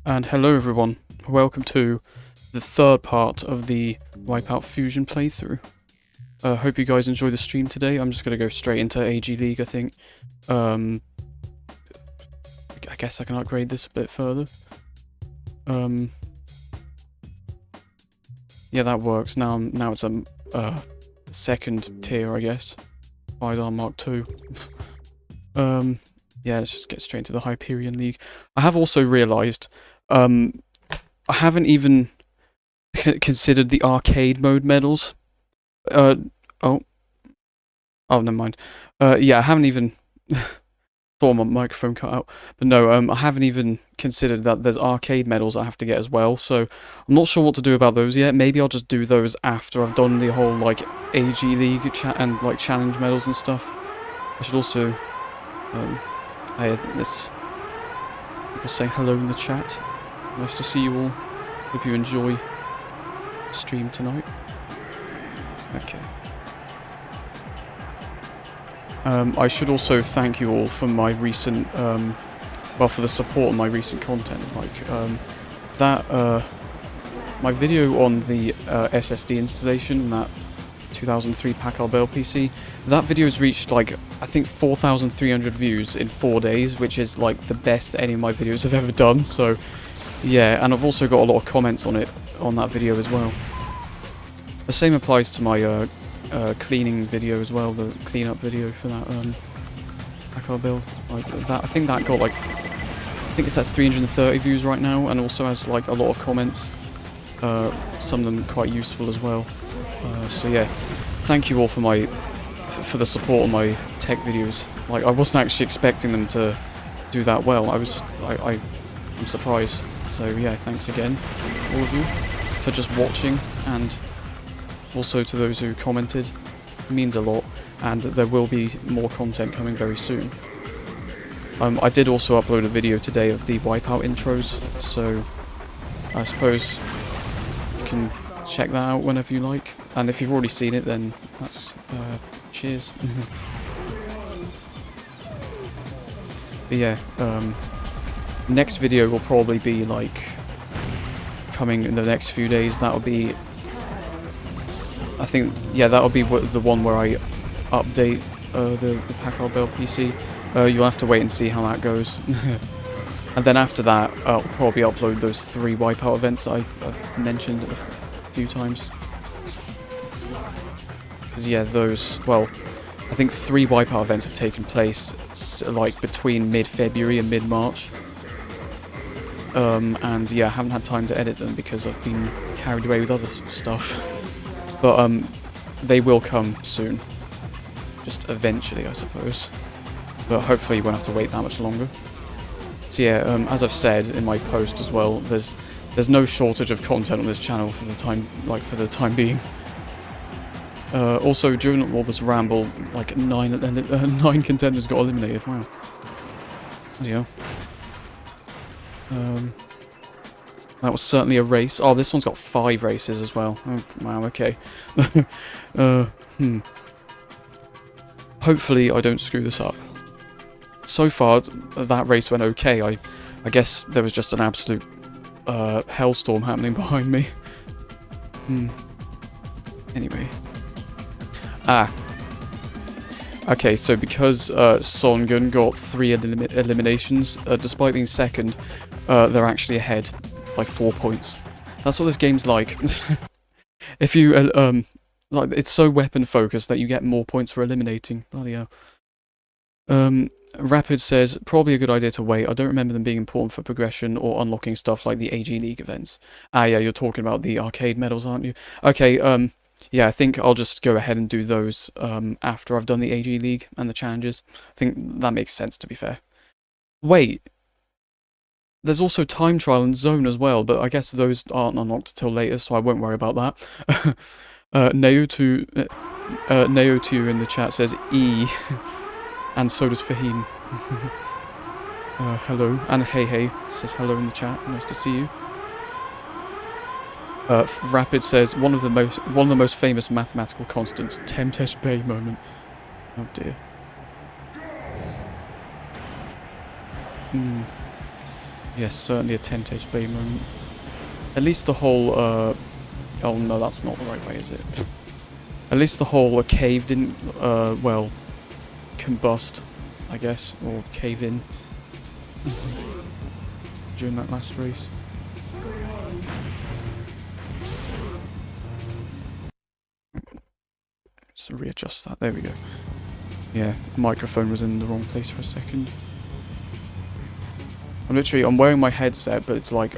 And hello everyone, welcome to the third part of the WipEout Fusion playthrough. Hope you guys enjoy the stream today. I'm just going to go straight into AG League, I think. I guess I can upgrade this a bit further. Yeah, that works. Now it's a second tier, I guess. Firearm Mark II. Yeah, let's just get straight into the Hyperion League. I have also realised I haven't even considered the arcade mode medals. Oh, never mind. Yeah, I haven't even thought my microphone cut out. But no, I haven't even considered that there's arcade medals I have to get as well. So I'm not sure what to do about those yet. Maybe I'll just do those after I've done the whole like AG League and like challenge medals and stuff. I should also this people saying hello in the chat. Nice to see you all. Hope you enjoy the stream tonight. Okay. I should also thank you all for my recent, well, for the support on my recent content. Like, my video on the SSD installation and that 2003 Packard Bell PC, that video's reached, like, I think 4,300 views in 4 days, which is, like, the best any of my videos have ever done, so, yeah, and I've also got a lot of comments on it, on that video as well. The same applies to my, cleaning video as well, the cleanup video for that Packard build. Like that, I think that got like, I think it's at 330 views right now, and also has like a lot of comments. Some of them quite useful as well. So yeah, thank you all for for the support on my tech videos. Like I wasn't actually expecting them to do that well. I'm surprised. So yeah, thanks again, all of you, for just watching, and also to those who commented. It means a lot, and there will be more content coming very soon. I did also upload a video today of the WipEout intros, so I suppose you can check that out whenever you like, and if you've already seen it then that's cheers. But yeah, next video will probably be like coming in the next few days. That'll be, I think, yeah, that'll be the one where I update the Packard Bell PC. You'll have to wait and see how that goes. And then after that, I'll probably upload those 3 WipEout events that I've mentioned a few times. Because yeah, those, well, I think 3 WipEout events have taken place like between mid-February and mid-March. And yeah, I haven't had time to edit them because I've been carried away with other stuff. But they will come soon. Just eventually, I suppose. But hopefully you won't have to wait that much longer. So yeah, as I've said in my post as well, there's no shortage of content on this channel for the time being. Also, during all this ramble, like 9 contenders got eliminated. Wow. Yeah. That was certainly a race. Oh, this one's got 5 races as well. Oh, wow, okay. Hopefully I don't screw this up. So far, that race went okay. I guess there was just an absolute hellstorm happening behind me. Anyway. Okay, so because Songun got 3 eliminations, despite being second, they're actually ahead by 4 points. That's what this game's like. If you like, it's so weapon focused that you get more points for eliminating. Bloody hell. Rapid says probably a good idea to wait. I don't remember them being important for progression or unlocking stuff like the AG League events. Yeah, you're talking about the arcade medals, aren't you? Okay, yeah, I think I'll just go ahead and do those after I've done the AG League and the challenges. I think that makes sense, to be fair. Wait. There's also time trial and zone as well, but I guess those aren't unlocked until later, so I won't worry about that. Neo2 in the chat says E, and so does Fahim. Hello, and Hey says hello in the chat. Nice to see you. Rapid says one of the most famous mathematical constants, Temtesh Bay moment. Oh dear. Yes, certainly a Tentage Bay moment. At least the whole, oh no, that's not the right way, is it? At least the whole cave didn't, well, combust, I guess, or cave in during that last race. Just readjust that, there we go. Yeah, the microphone was in the wrong place for a second. I'm wearing my headset, but it's like,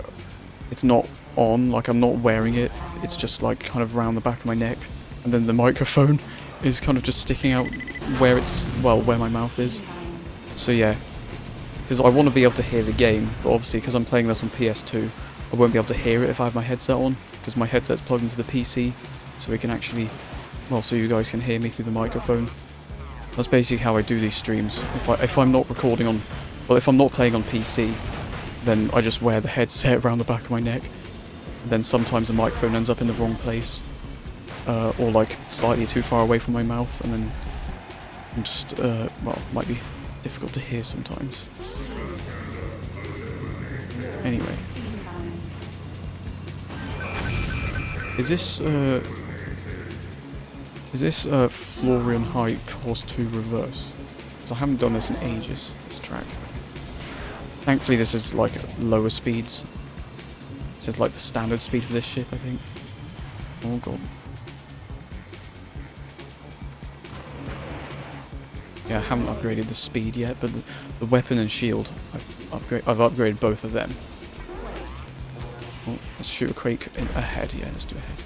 it's not on, like I'm not wearing it, it's just like kind of round the back of my neck, and then the microphone is kind of just sticking out where it's, well, where my mouth is. So yeah, because I want to be able to hear the game, but obviously because I'm playing this on PS2, I won't be able to hear it if I have my headset on, because my headset's plugged into the PC, so we can actually, well, so you guys can hear me through the microphone. That's basically how I do these streams. If I'm not recording on, well, if I'm not playing on PC, then I just wear the headset around the back of my neck. And then sometimes the microphone ends up in the wrong place, or like slightly too far away from my mouth, and then I'm just, well, it might be difficult to hear sometimes. Anyway. Is this Florian Height Course 2 reverse? Because I haven't done this in ages, this track. Thankfully this is like lower speeds. This is like the standard speed for this ship, I think. Oh god. Yeah, I haven't upgraded the speed yet, but the weapon and shield, I've upgraded both of them. Oh, let's shoot a Quake ahead, yeah, let's do ahead.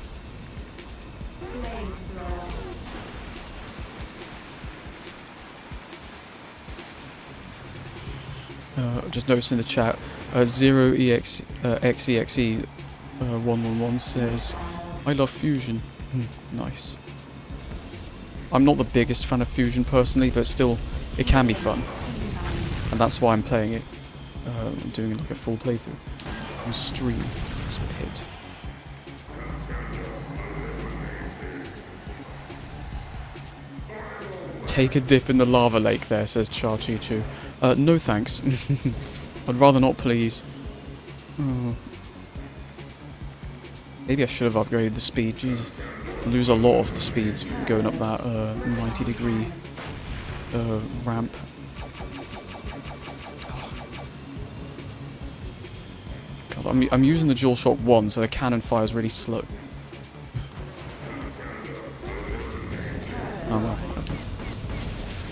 Just noticed in the chat, 0EXE111 says, I love Fusion. Nice. I'm not the biggest fan of Fusion personally, but still, it can be fun. And that's why I'm playing it. I'm doing like a full playthrough on stream. This pit. Take a dip in the lava lake there, says Cha Chi Chu. No thanks. I'd rather not, please. Oh. Maybe I should have upgraded the speed, Jesus. I lose a lot of the speed going up that 90-degree ramp. God, I'm using the DualShock 1, so the cannon fires really slow. Oh well.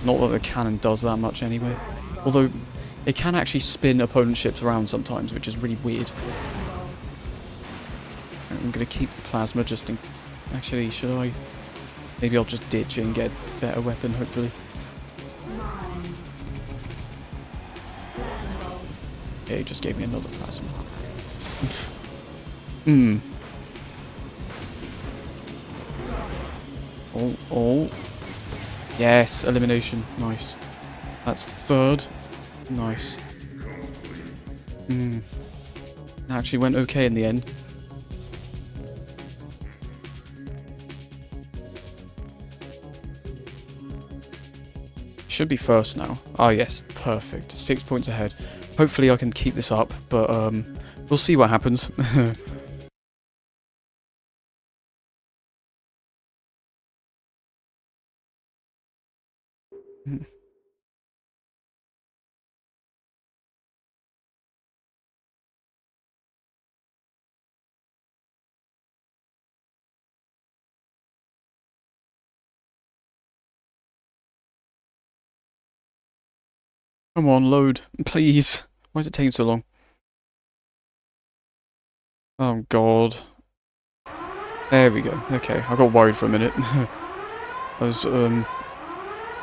Not that the cannon does that much anyway. Although, it can actually spin opponent ships around sometimes, which is really weird. I'm going to keep the plasma just in... Actually, should I? Maybe I'll just ditch it and get a better weapon, hopefully. Yeah, he just gave me another plasma. Oh. Yes, elimination. Nice. That's third. Nice. Actually went okay in the end. Should be first now. Ah yes, perfect. 6 points ahead. Hopefully I can keep this up, but we'll see what happens. Come on, load, please. Why is it taking so long? Oh god. There we go. Okay, I got worried for a minute. I was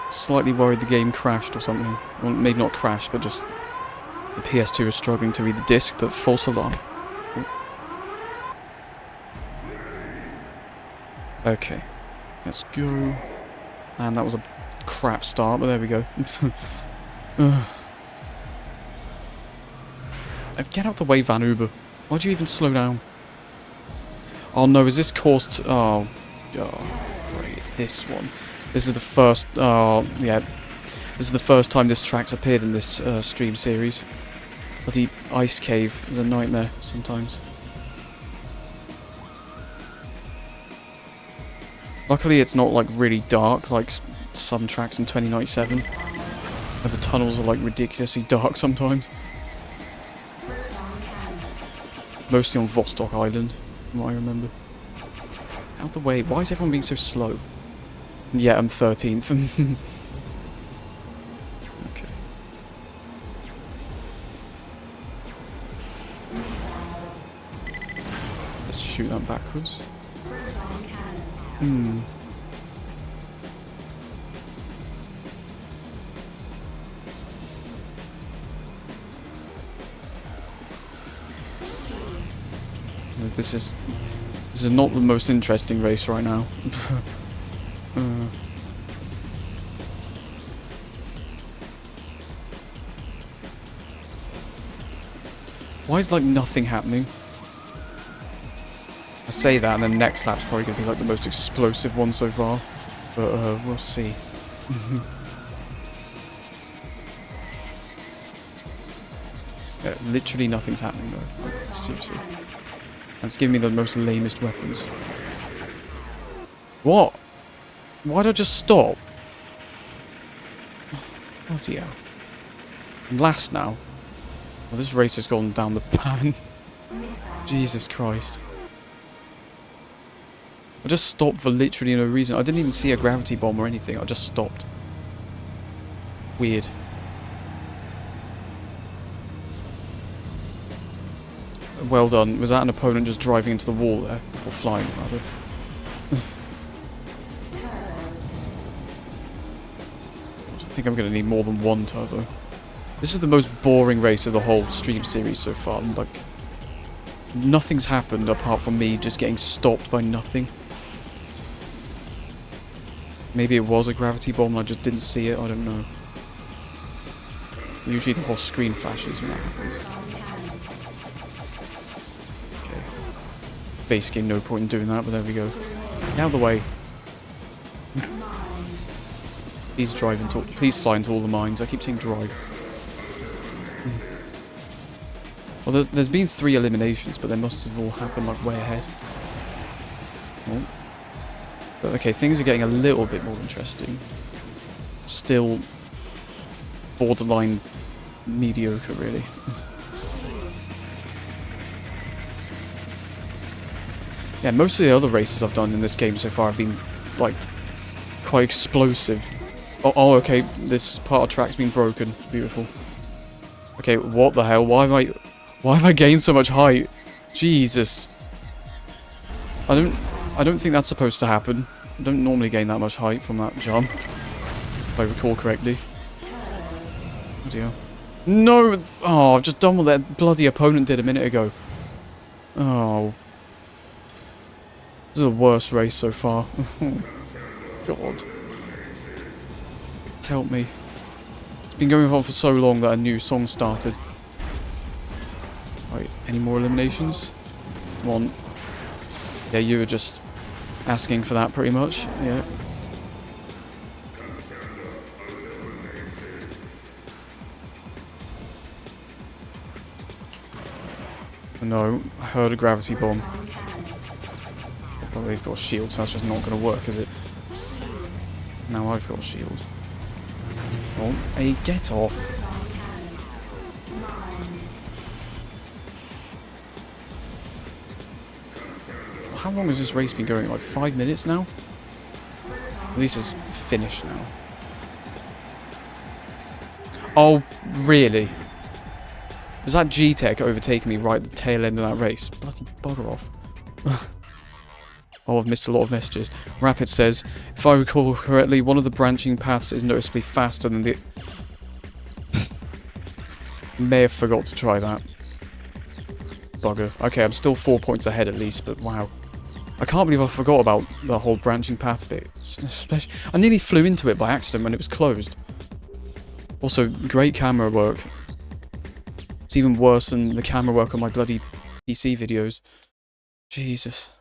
slightly worried the game crashed or something. Well, maybe not crashed, but just the PS2 was struggling to read the disc, but false alarm. Okay, let's go. And that was a crap start, but there we go. Get out the way, Van Uber. Why'd you even slow down? Oh no, is this course oh, great, it's this one. This is the first, yeah. This is the first time this track's appeared in this stream series. Bloody ice cave is a nightmare sometimes. Luckily it's not like really dark like some tracks in 2097. Where the tunnels are like ridiculously dark sometimes. Mostly on Vostok Island, from what I remember. Out the way, why is everyone being so slow? Yeah, I'm 13th. Okay. Let's shoot that backwards. This is not the most interesting race right now. Why is like nothing happening? I say that and then next lap's probably going to be like the most explosive one so far. But we'll see. Yeah, literally nothing's happening though. Like, seriously. And it's giving me the most lamest weapons. What? Why'd I just stop? Bloody hell. Last now. Well, this race has gone down the pan. Jesus Christ. I just stopped for literally no reason. I didn't even see a gravity bomb or anything. I just stopped. Weird. Well done. Was that an opponent just driving into the wall there? Or flying, rather? I think I'm going to need more than one turbo. This is the most boring race of the whole stream series so far. Like, nothing's happened apart from me just getting stopped by nothing. Maybe it was a gravity bomb, I just didn't see it, I don't know. Usually the whole screen flashes when that happens. Okay. Basically no point in doing that, but there we go. Get out of the way. Please fly into all the mines. I keep saying drive. Well, there's been 3 eliminations, but they must have all happened like way ahead. Oh. But okay, things are getting a little bit more interesting. Still borderline mediocre, really. Yeah, most of the other races I've done in this game so far have been like quite explosive. Oh, okay, this part of track's been broken. Beautiful. Okay, what the hell? Why have I gained so much height? Jesus. I don't think that's supposed to happen. I don't normally gain that much height from that jump, if I recall correctly. Oh dear. No! Oh, I've just done what that bloody opponent did a minute ago. Oh. This is the worst race so far. God. Help me. It's been going on for so long that a new song started. Right, any more eliminations? Come on. Yeah, you were just asking for that pretty much. Yeah. No, I heard a gravity bomb. Well, they've got shields, so that's just not going to work, is it? Now I've got a shield. Oh, hey, get off. How long has this race been going? Like 5 minutes now? At least it's finished now. Oh, really? Was that G-Tech overtaking me right at the tail end of that race? Bloody bugger off. Oh, I've missed a lot of messages. Rapid says, if I recall correctly, one of the branching paths is noticeably faster than the... May have forgot to try that. Bugger. Okay, I'm still 4 points ahead at least, but wow. I can't believe I forgot about the whole branching path bit. Especially, I nearly flew into it by accident when it was closed. Also, great camera work. It's even worse than the camera work on my bloody PC videos. Jesus.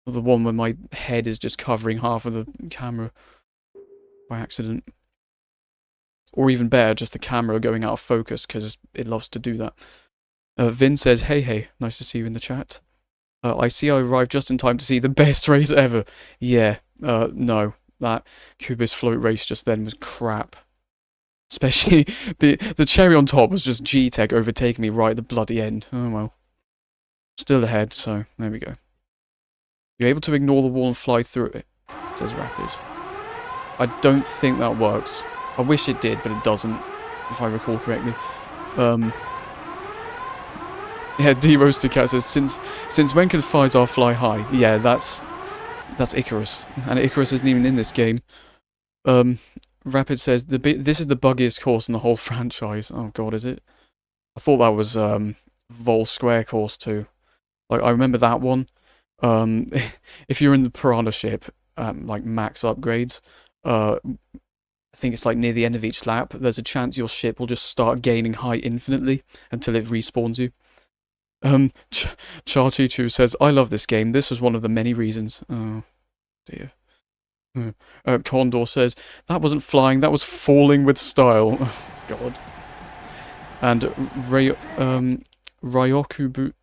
The one where my head is just covering half of the camera by accident. Or even better, just the camera going out of focus, because it loves to do that. Vin says, hey, nice to see you in the chat. I see I arrived just in time to see the best race ever. Yeah, no, that Cubist float race just then was crap. Especially, the cherry on top was just G-Tech overtaking me right at the bloody end. Oh well. Still ahead, so there we go. You're able to ignore the wall and fly through it, says Rapid. I don't think that works. I wish it did, but it doesn't, if I recall correctly. Yeah, D-Roasted Cat says, since when can Physar fly high? Yeah, that's Icarus. And Icarus isn't even in this game. Rapid says, this is the buggiest course in the whole franchise. Oh god, is it? I thought that was Vol Square course too. Like, I remember that one. If you're in the Piranha ship, like max upgrades, I think it's like near the end of each lap, there's a chance your ship will just start gaining height infinitely until it respawns you. Charchichu says, I love this game. This was one of the many reasons. Oh, dear. Condor says, that wasn't flying, that was falling with style. Oh, God. And Ryokubudo,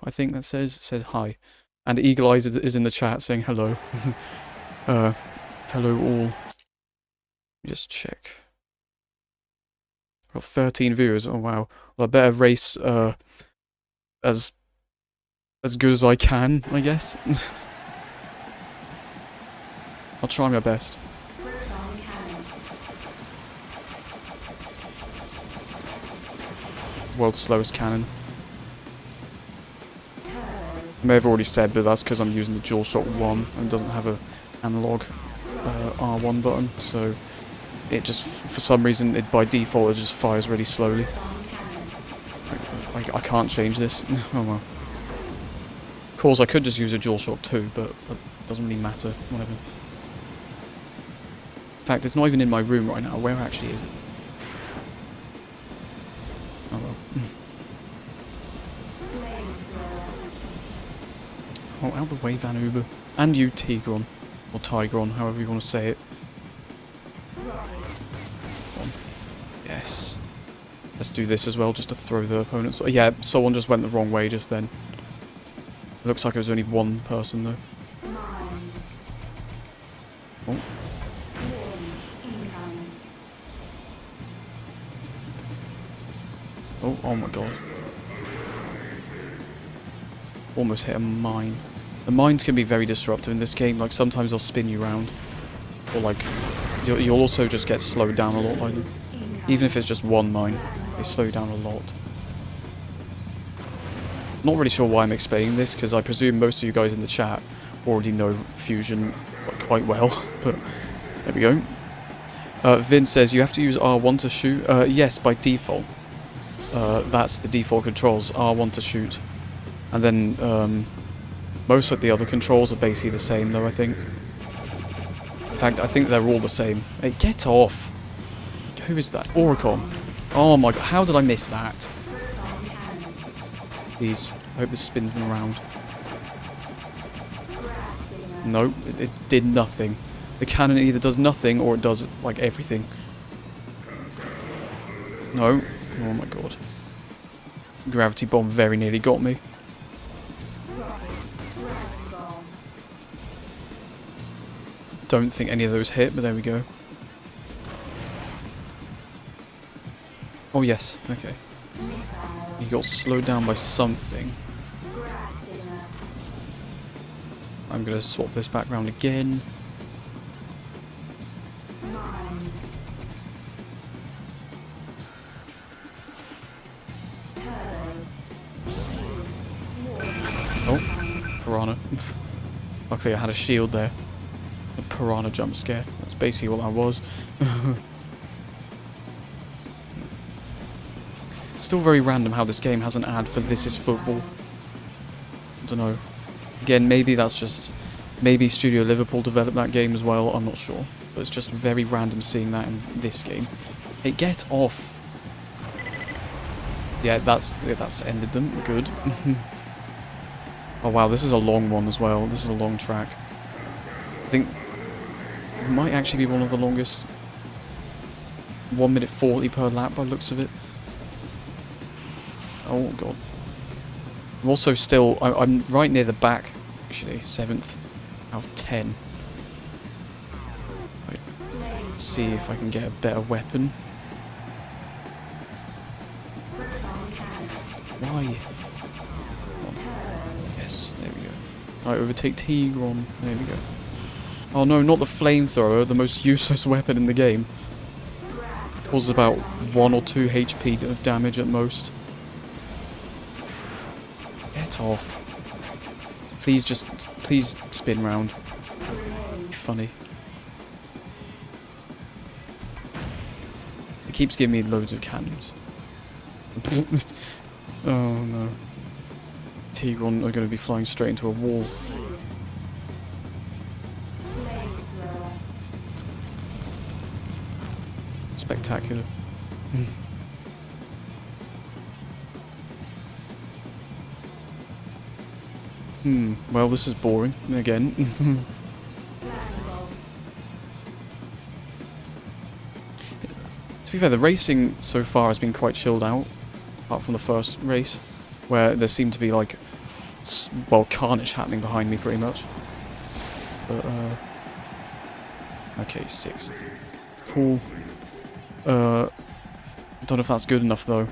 I think that says hi. And Eagle Eyes is in the chat saying hello. Hello all. Just check. Got 13 viewers. Oh wow. Well, I better race as good as I can, I guess. I'll try my best. World's slowest cannon. I may have already said, but that's because I'm using the DualShock 1 and it doesn't have a analog R1 button, so it just, for some reason, by default, it just fires really slowly. I can't change this. Oh well. Of course, I could just use a DualShock 2, but it doesn't really matter. Whatever. In fact, it's not even in my room right now. Where actually is it? Oh well. Oh, out the way, Van Uber. And you, Tigron. Or Tigron, however you want to say it. Yes. Let's do this as well, just to throw the opponents. Yeah, someone just went the wrong way just then. It looks like it was only one person, though. Oh. Oh my god. Almost hit a mine. The mines can be very disruptive in this game, like sometimes they'll spin you around. Or like, you'll also just get slowed down a lot by them. Even if it's just one mine, they slow you down a lot. Not really sure why I'm explaining this, because I presume most of you guys in the chat already know Fusion quite well, but there we go. Vin says, you have to use R1 to shoot? Yes, by default. That's the default controls, R1 to shoot. And then, most of the other controls are basically the same, though, I think. In fact, I think they're all the same. Hey, get off! Who is that? Oricon. Oh my god, how did I miss that? Please, I hope this spins them around. No, it did nothing. The cannon either does nothing or it does, like, everything. No. Oh my god. Gravity bomb very nearly got me. Don't think any of those hit, but there we go. Oh yes, okay. He got slowed down by something. I'm gonna swap this back round again. Oh, piranha. Okay, I had a shield there. A piranha jump scare. That's basically what that was. Still very random how this game has an ad for This Is Football. I don't know. Again, maybe that's just... Maybe Studio Liverpool developed that game as well, I'm not sure. But it's just very random seeing that in this game. Hey, get off! Yeah, that's ended them. Good. Oh wow, this is a long one as well. This is a long track. I think it might actually be one of the longest. 1 minute 40 per lap by the looks of it. Oh god. I'm also still... I'm right near the back, actually. 7th out of 10. Right. Let's see if I can get a better weapon. Why? Yes, there we go. Alright, overtake Tigron. There we go. Oh no, not the flamethrower, the most useless weapon in the game. Causes about 1 or 2 HP of damage at most. Get off. Please please spin round. Be funny. It keeps giving me loads of cannons. Oh no. Tigron are going to be flying straight into a wall. Spectacular. Well, this is boring again. To be fair, the racing so far has been quite chilled out, apart from the first race, where there seemed to be like, well, carnage happening behind me pretty much. But, okay, 6th. Cool. Don't know if that's good enough though.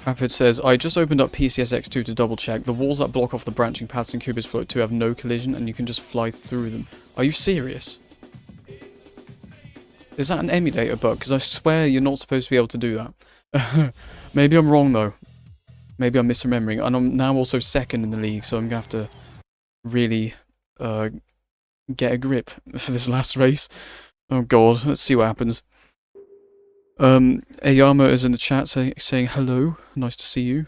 Rapid says, I just opened up PCSX2 to double check. The walls that block off the branching paths in Cubist Float 2 have no collision and you can just fly through them. Are you serious? Is that an emulator bug? Because I swear you're not supposed to be able to do that. Maybe I'm wrong though. Maybe I'm misremembering. And I'm now also 2nd in the league, so I'm going to have to really get a grip for this last race. Oh god, let's see what happens. Ayama is in the chat saying hello, nice to see you.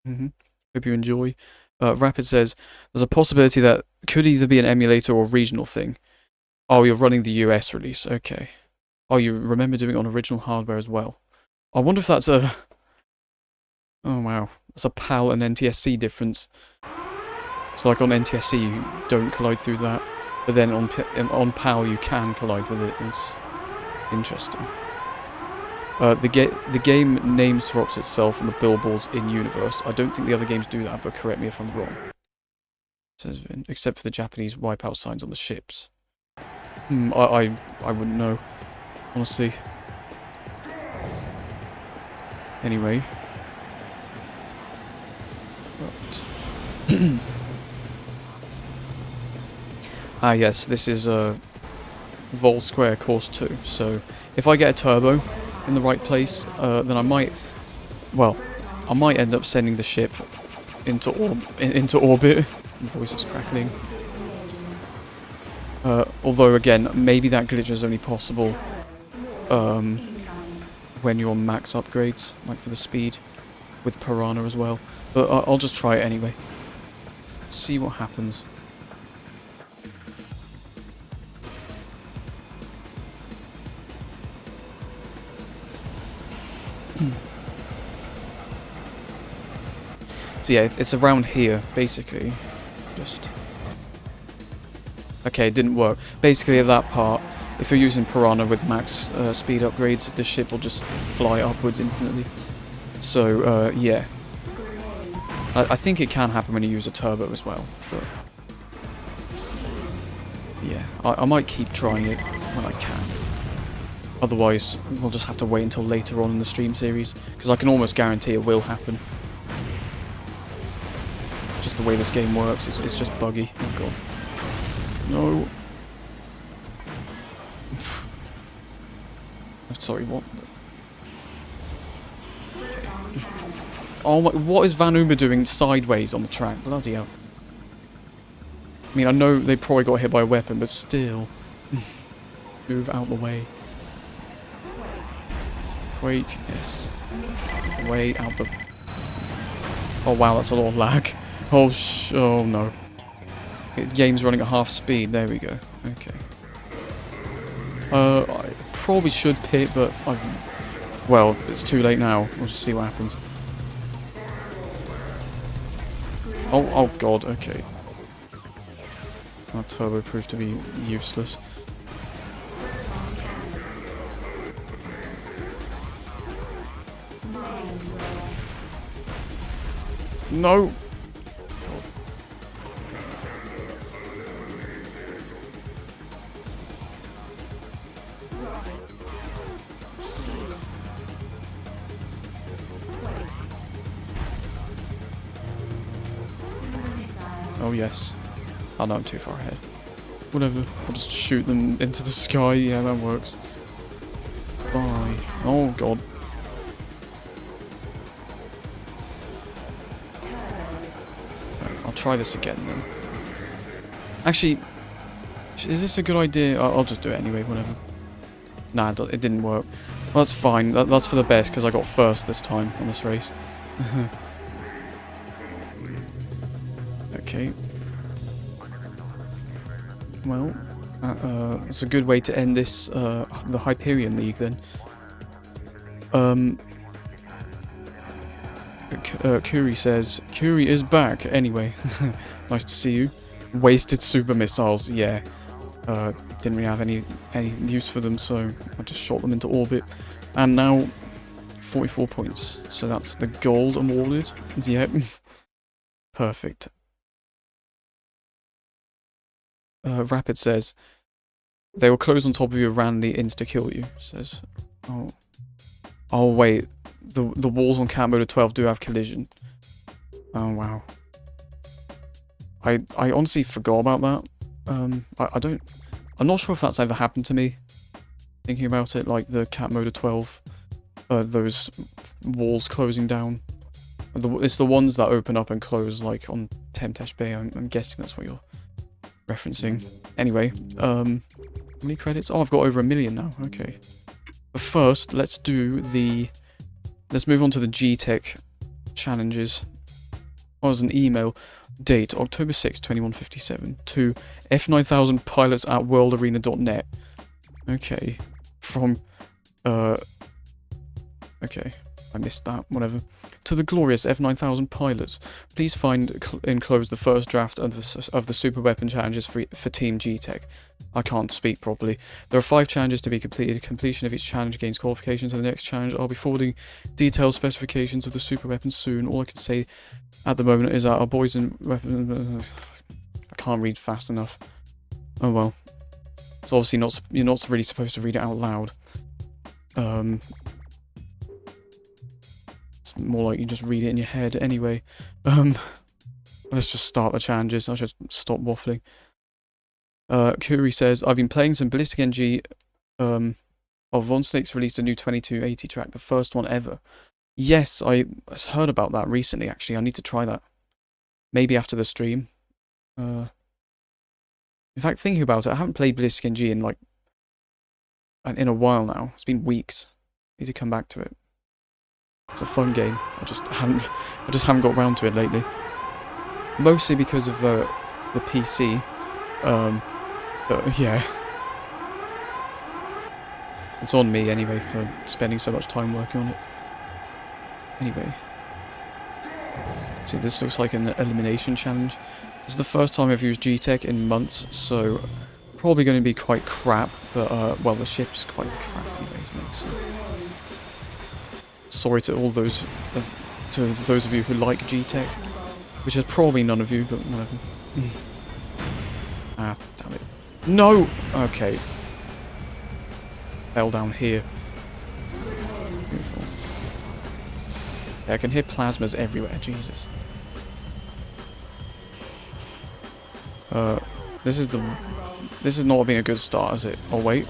Hope you enjoy. Rapid says, there's a possibility that could either be an emulator or regional thing. Oh, you're running the US release, okay. Oh, you remember doing it on original hardware as well. I wonder if that's a... Oh wow, that's a PAL and NTSC difference. So like on NTSC you don't collide through that, but then on PAL you can collide with it. It's interesting. The game name swaps itself on the billboards in universe. I don't think the other games do that, but correct me if I'm wrong. Says Vin, except for the Japanese wipeout signs on the ships. I wouldn't know, honestly. Anyway. Right. Ah yes, this is Vol Square Course 2, so if I get a turbo in the right place, then I might end up sending the ship into orbit. The voice is crackling. Although again, maybe that glitch is only possible when you're on max upgrades, like for the speed, with Piranha as well. But I'll just try it anyway. See what happens. So yeah, it's around here, basically. Just... Okay, it didn't work. Basically at that part, if you're using Piranha with max speed upgrades, the ship will just fly upwards infinitely. So, yeah. I think it can happen when you use a turbo as well, but... Yeah, I might keep trying it when I can. Otherwise, we'll just have to wait until later on in the stream series, because I can almost guarantee it will happen. Just the way this game works, it's just buggy. Oh god. No. I'm sorry, what? Okay. Oh my, what is Van Uber doing sideways on the track? Bloody hell. I mean, I know they probably got hit by a weapon, but still. Move out the way. Quake, yes. Way out the... Oh wow, that's a lot of lag. Oh no. The game's running at half speed, there we go. Okay. I probably should pit, but well, it's too late now. We'll just see what happens. Oh god, okay. Our turbo proved to be useless. No! Oh yes. Oh no, I'm too far ahead. Whatever. I'll just shoot them into the sky. Yeah, that works. Bye. Oh god. Right, I'll try this again then. Actually, is this a good idea? I'll just do it anyway, whatever. Nah, it didn't work. Well, that's fine. That's for the best, because I got first this time on this race. Okay. Well, it's a good way to end this, the Hyperion League then. Curie says, Curie is back, anyway. Nice to see you. Wasted super missiles, yeah. Didn't really have any use for them, so I just shot them into orbit. And now, 44 points. So that's the gold awarded. Yep. Perfect. Rapid says, they will close on top of you and randomly insta-kill you. Says, oh wait, the walls on Cat Mode 12 do have collision. Oh wow. I honestly forgot about that. I'm not sure if that's ever happened to me. Thinking about it, like the Cat Mode 12, those walls closing down. It's the ones that open up and close, like on Temtesh Bay. I'm guessing that's what you're referencing. Anyway, how many credits? Oh, I've got over 1 million now. Okay. But first, let's move on to the G-Tech challenges. Oh, there's an email. Date, October 6, 2157, to F9000 pilots at worldarena.net. Okay. From, okay. I missed that. Whatever. To the glorious F9000 pilots, please find enclosed the first draft of the super weapon challenges for Team G-Tech. I can't speak properly. There are 5 challenges to be completed. Completion of each challenge gains qualification to the next challenge. I'll be forwarding detailed specifications of the super weapons soon. All I can say at the moment is that our boys and weapons... I can't read fast enough. Oh well. It's obviously not... You're not really supposed to read it out loud. It's more like you just read it in your head anyway. Let's just start the challenges. I should stop waffling. Curie says, I've been playing some Ballistic NG. Von Snake's released a new 2280 track, the first one ever. Yes, I heard about that recently, actually. I need to try that. Maybe after the stream. In fact, thinking about it, I haven't played Ballistic NG in like... in a while now. It's been weeks. I need to come back to it. It's a fun game. I just haven't got around to it lately. Mostly because of the PC. But yeah. It's on me anyway for spending so much time working on it. Anyway. See, this looks like an elimination challenge. This is the first time I've used G-Tech in months, so probably going to be quite crap, but well, the ship's quite crap anyway, isn't it? So, sorry to all those of you who like G-Tech, which is probably none of you, but whatever. Ah, damn it. No! Okay. Fell down here. Beautiful. Yeah, I can hear plasmas everywhere, Jesus. This is not being a good start, is it? Oh wait.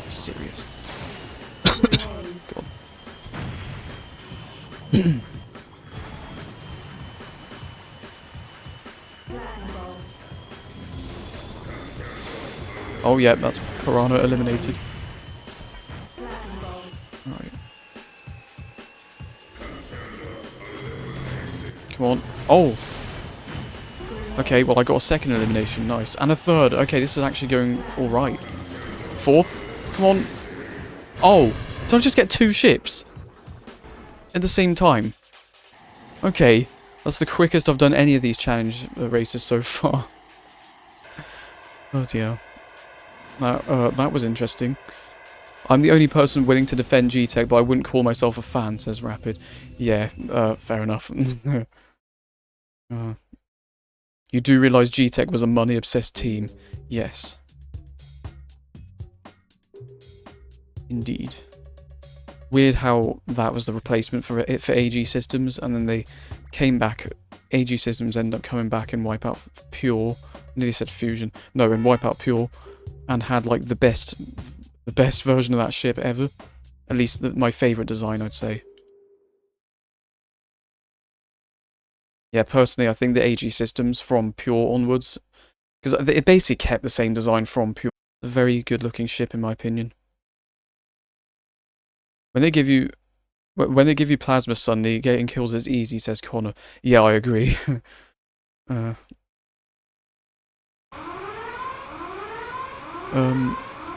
Serious. God. Oh yeah, that's Piranha eliminated. Alright. Come on. Oh! Okay, well I got a second elimination, nice. And a third. Okay, this is actually going alright. Fourth? Come on. Oh! Did I just get 2 ships? At the same time? Okay. That's the quickest I've done any of these challenge races so far. Oh dear. That was interesting. I'm the only person willing to defend G-Tech, but I wouldn't call myself a fan, says Rapid. Yeah, fair enough. You do realise G-Tech was a money-obsessed team? Yes. Indeed. Weird how that was the replacement for AG Systems, and then they came back. AG Systems ended up coming back in WipEout Pure. I nearly said Fusion. No, in WipEout Pure, and had like the best version of that ship ever. At least my favourite design, I'd say. Yeah, personally, I think the AG Systems from Pure onwards, because it basically kept the same design from Pure. A very good-looking ship, in my opinion. When they give you Plasma Sun, getting kills is easy, says Connor. Yeah, I agree.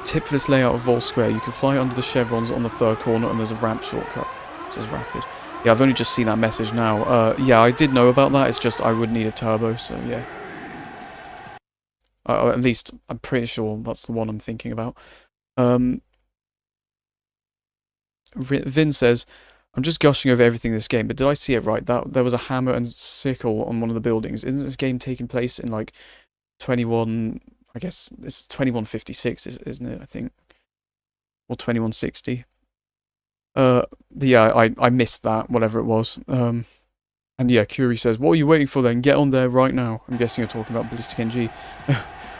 Tip for this layout of Vol Square, you can fly under the chevrons on the third corner and there's a ramp shortcut, says Rapid. Yeah, I've only just seen that message now. Yeah, I did know about that, it's just I would need a turbo, so yeah. At least, I'm pretty sure that's the one I'm thinking about. Vin says, I'm just gushing over everything in this game, but did I see it right? That there was a hammer and sickle on one of the buildings. Isn't this game taking place in like 21... I guess it's 2156, isn't it? I think, or 2160. But yeah, I missed that, whatever it was. And yeah, Curie says, "What are you waiting for then? Get on there right now." I'm guessing you're talking about Ballistic NG.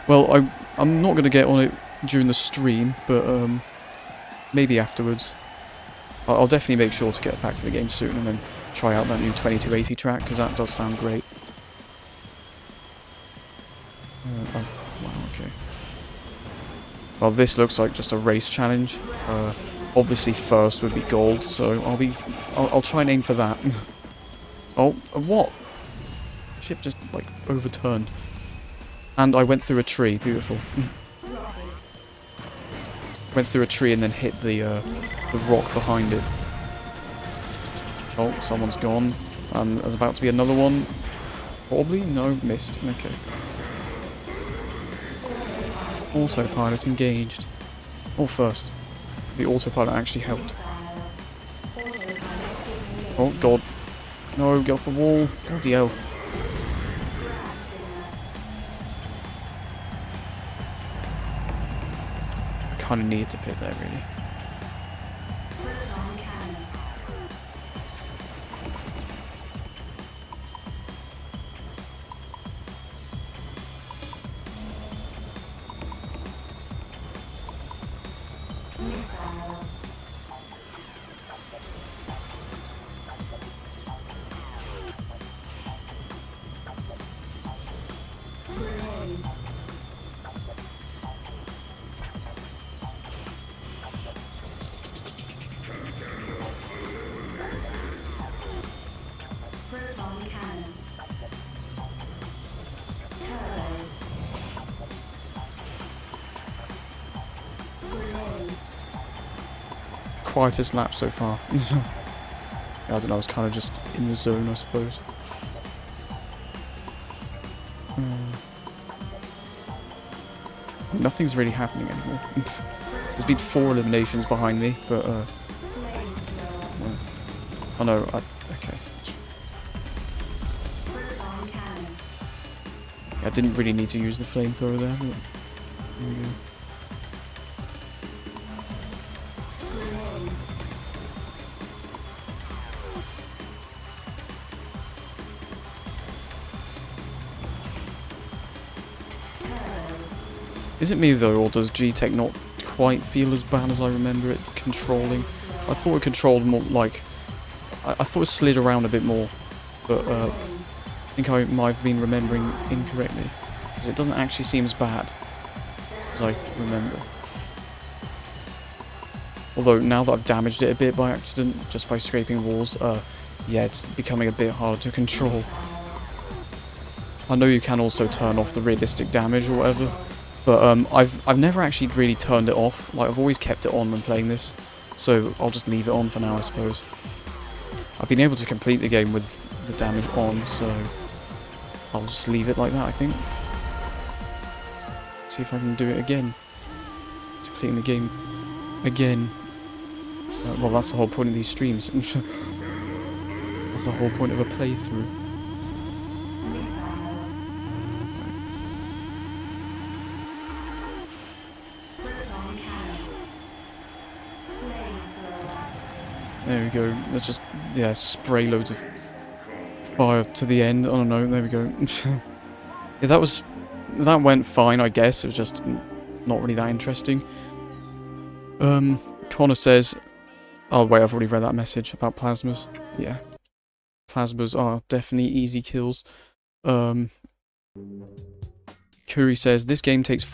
Well, I'm not gonna get on it during the stream, but maybe afterwards. I'll definitely make sure to get back to the game soon and then try out that new 2280 track because that does sound great. Wow, okay. Well, this looks like just a race challenge. Obviously, first would be gold, so I'll try and aim for that. Oh, what? Ship just like overturned, and I went through a tree. Beautiful. Went through a tree and then hit the rock behind it. Oh, someone's gone. There's about to be another one. Probably? No, missed. Okay. Autopilot engaged. Or first. The autopilot actually helped. Oh god. No, get off the wall. Bloody hell. I kinda needed to pit there, really. Quietest lap so far. Yeah, I don't know, I was kind of just in the zone, I suppose. Nothing's really happening anymore. There's been 4 eliminations behind me, but oh no, okay. Yeah, I didn't really need to use the flamethrower there, but there we go. Is it me though, or does G-Tech not quite feel as bad as I remember it controlling? I thought it controlled more, like... I thought it slid around a bit more, but I think I might have been remembering incorrectly. Because it doesn't actually seem as bad as I remember. Although, now that I've damaged it a bit by accident, just by scraping walls, yeah, it's becoming a bit harder to control. I know you can also turn off the realistic damage or whatever, but I've never actually really turned it off. Like, I've always kept it on when playing this, so I'll just leave it on for now, I suppose. I've been able to complete the game with the damage on, so I'll just leave it like that, I think. See if I can do it again. Completing the game again. Well, that's the whole point of these streams. That's the whole point of a playthrough. There we go. Let's just, yeah, spray loads of fire to the end. Oh no, there we go. Yeah, that went fine, I guess. It was just not really that interesting. Connor says, oh wait, I've already read that message about plasmas. Yeah. Plasmas are definitely easy kills. Kuri says, this game takes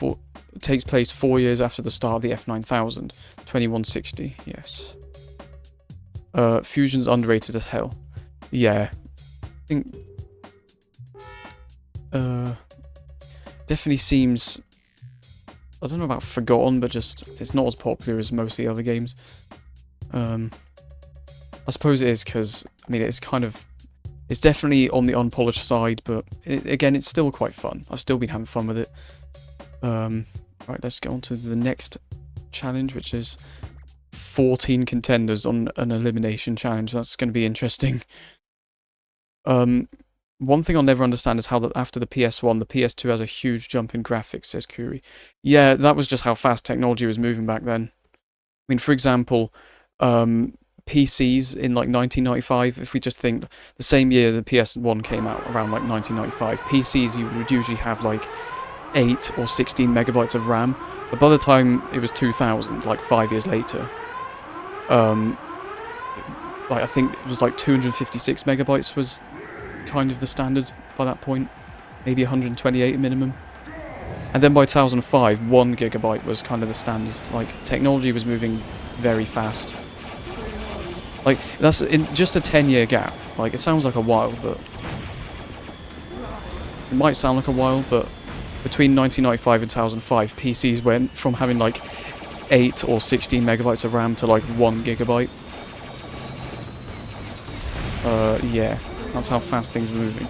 place 4 years after the start of the F9000. 2160, yes. Fusion's underrated as hell. Yeah. I think... definitely seems... I don't know about forgotten, but just... it's not as popular as most of the other games. I suppose it is because... I mean, it's kind of... It's definitely on the unpolished side, but again, it's still quite fun. I've still been having fun with it. Right, let's get on to the next challenge, which is 14 contenders on an elimination challenge. That's going to be interesting. One thing I'll never understand is how that after the PS1, the PS2 has a huge jump in graphics, says Curie. Yeah, that was just how fast technology was moving back then. I mean, for example, PCs in like 1995, if we just think the same year the PS1 came out, around like 1995, PCs you would usually have like 8 or 16 megabytes of RAM, but by the time it was 2000, like 5 years later, like I think it was like 256 megabytes was kind of the standard by that point, maybe 128 minimum. And then by 2005, 1 gigabyte was kind of the standard. Like, technology was moving very fast. Like, that's in just a 10-year gap. Like, it sounds like a while, but... It might sound like a while, but between 1995 and 2005, PCs went from having, like, 8 or 16 megabytes of RAM to, like, 1 gigabyte. Yeah. That's how fast things were moving.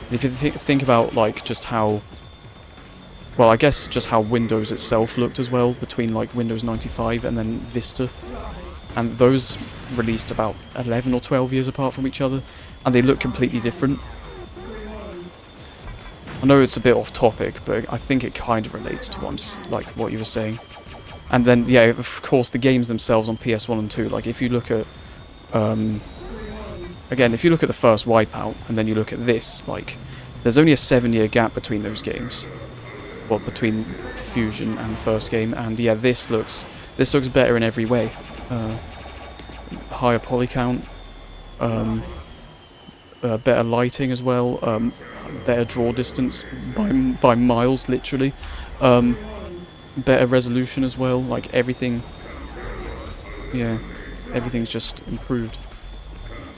And if you think about, like, just how... Well, I guess just how Windows itself looked as well, between, like, Windows 95 and then Vista. And those released about 11 or 12 years apart from each other, and they look completely different. I know it's a bit off topic, but I think it kind of relates to what you were saying. And then, yeah, of course, the games themselves on PS1 and 2, like, if you look at... Again, if you look at the first WipEout, and then you look at this, like, there's only a 7-year gap between those games. Well, between Fusion and the first game, and yeah, this looks better in every way. Higher poly count, better lighting as well, better draw distance by miles, literally. Better resolution as well, like everything, yeah, everything's just improved.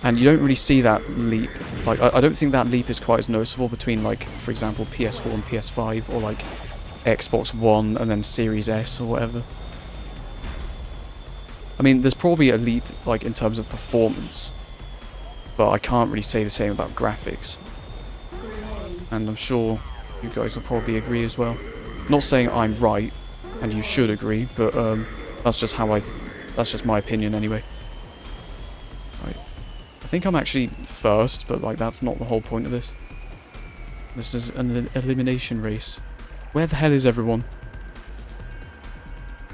And you don't really see that leap. Like, I don't think that leap is quite as noticeable between, like, for example, PS4 and PS5, or, like, Xbox One and then Series S or whatever. I mean, there's probably a leap, like, in terms of performance, but I can't really say the same about graphics. And I'm sure you guys will probably agree as well. Not saying I'm right, and you should agree, but that's just how that's just my opinion anyway. Right. I think I'm actually first, but like that's not the whole point of this. This is an elimination race. Where the hell is everyone?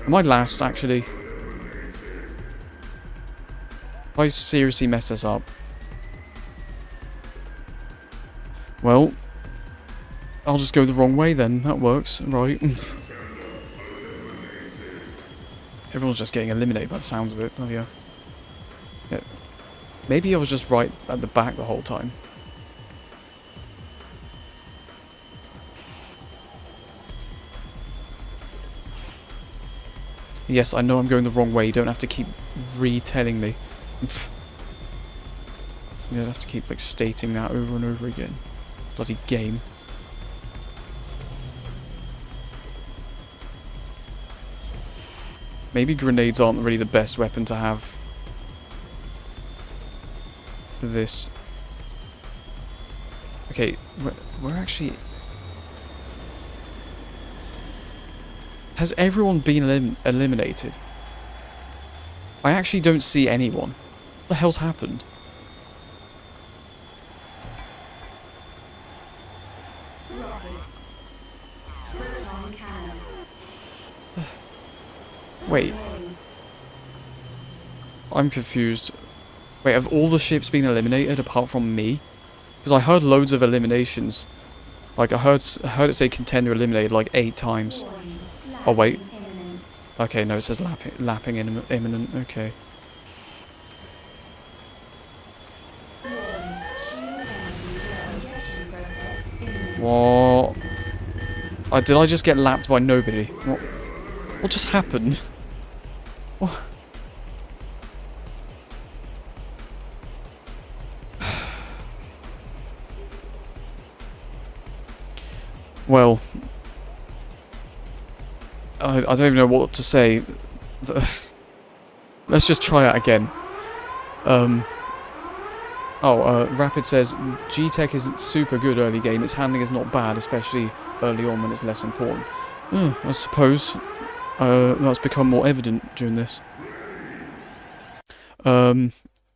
Am I last, actually? If I seriously mess this up. Well, I'll just go the wrong way then. That works, right? Everyone's just getting eliminated by the sounds of it. Oh yeah. Yeah. Maybe I was just right at the back the whole time. Yes, I know I'm going the wrong way. You don't have to keep retelling me. You don't have to keep like stating that over and over again. Bloody game. Maybe grenades aren't really the best weapon to have for this. Okay, we're actually... Has everyone been eliminated? I actually don't see anyone. What the hell's happened? Wait. I'm confused. Wait, have all the ships been eliminated apart from me? Because I heard loads of eliminations. Like, I heard it say contender eliminated like 8 times. Oh, wait. Okay, no, it says lapping imminent. Okay. What? Did I just get lapped by nobody? What just happened? What? Well, I don't even know what to say. Let's just try it again. Rapid says, G-Tech isn't super good early game. Its handling is not bad, especially early on when it's less important. I suppose that's become more evident during this. And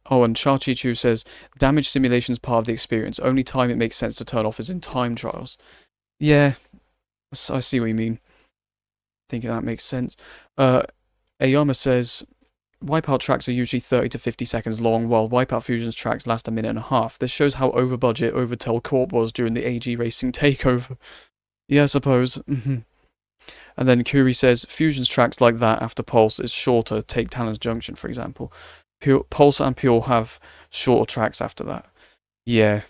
Cha-Chi-Chu says, damage simulation is part of the experience. Only time it makes sense to turn off is in time trials. Yeah, I see what you mean. I think that makes sense. Ayama says, WipEout tracks are usually 30 to 50 seconds long, while WipEout Fusion's tracks last a minute and a half. This shows how over budget Overtel Corp was during the AG Racing takeover. Yeah, I suppose. And then Kuri says, Fusion's tracks like that after Pulse is shorter. Take Talon's Junction, for example. Pulse and Pure have shorter tracks after that. Yeah.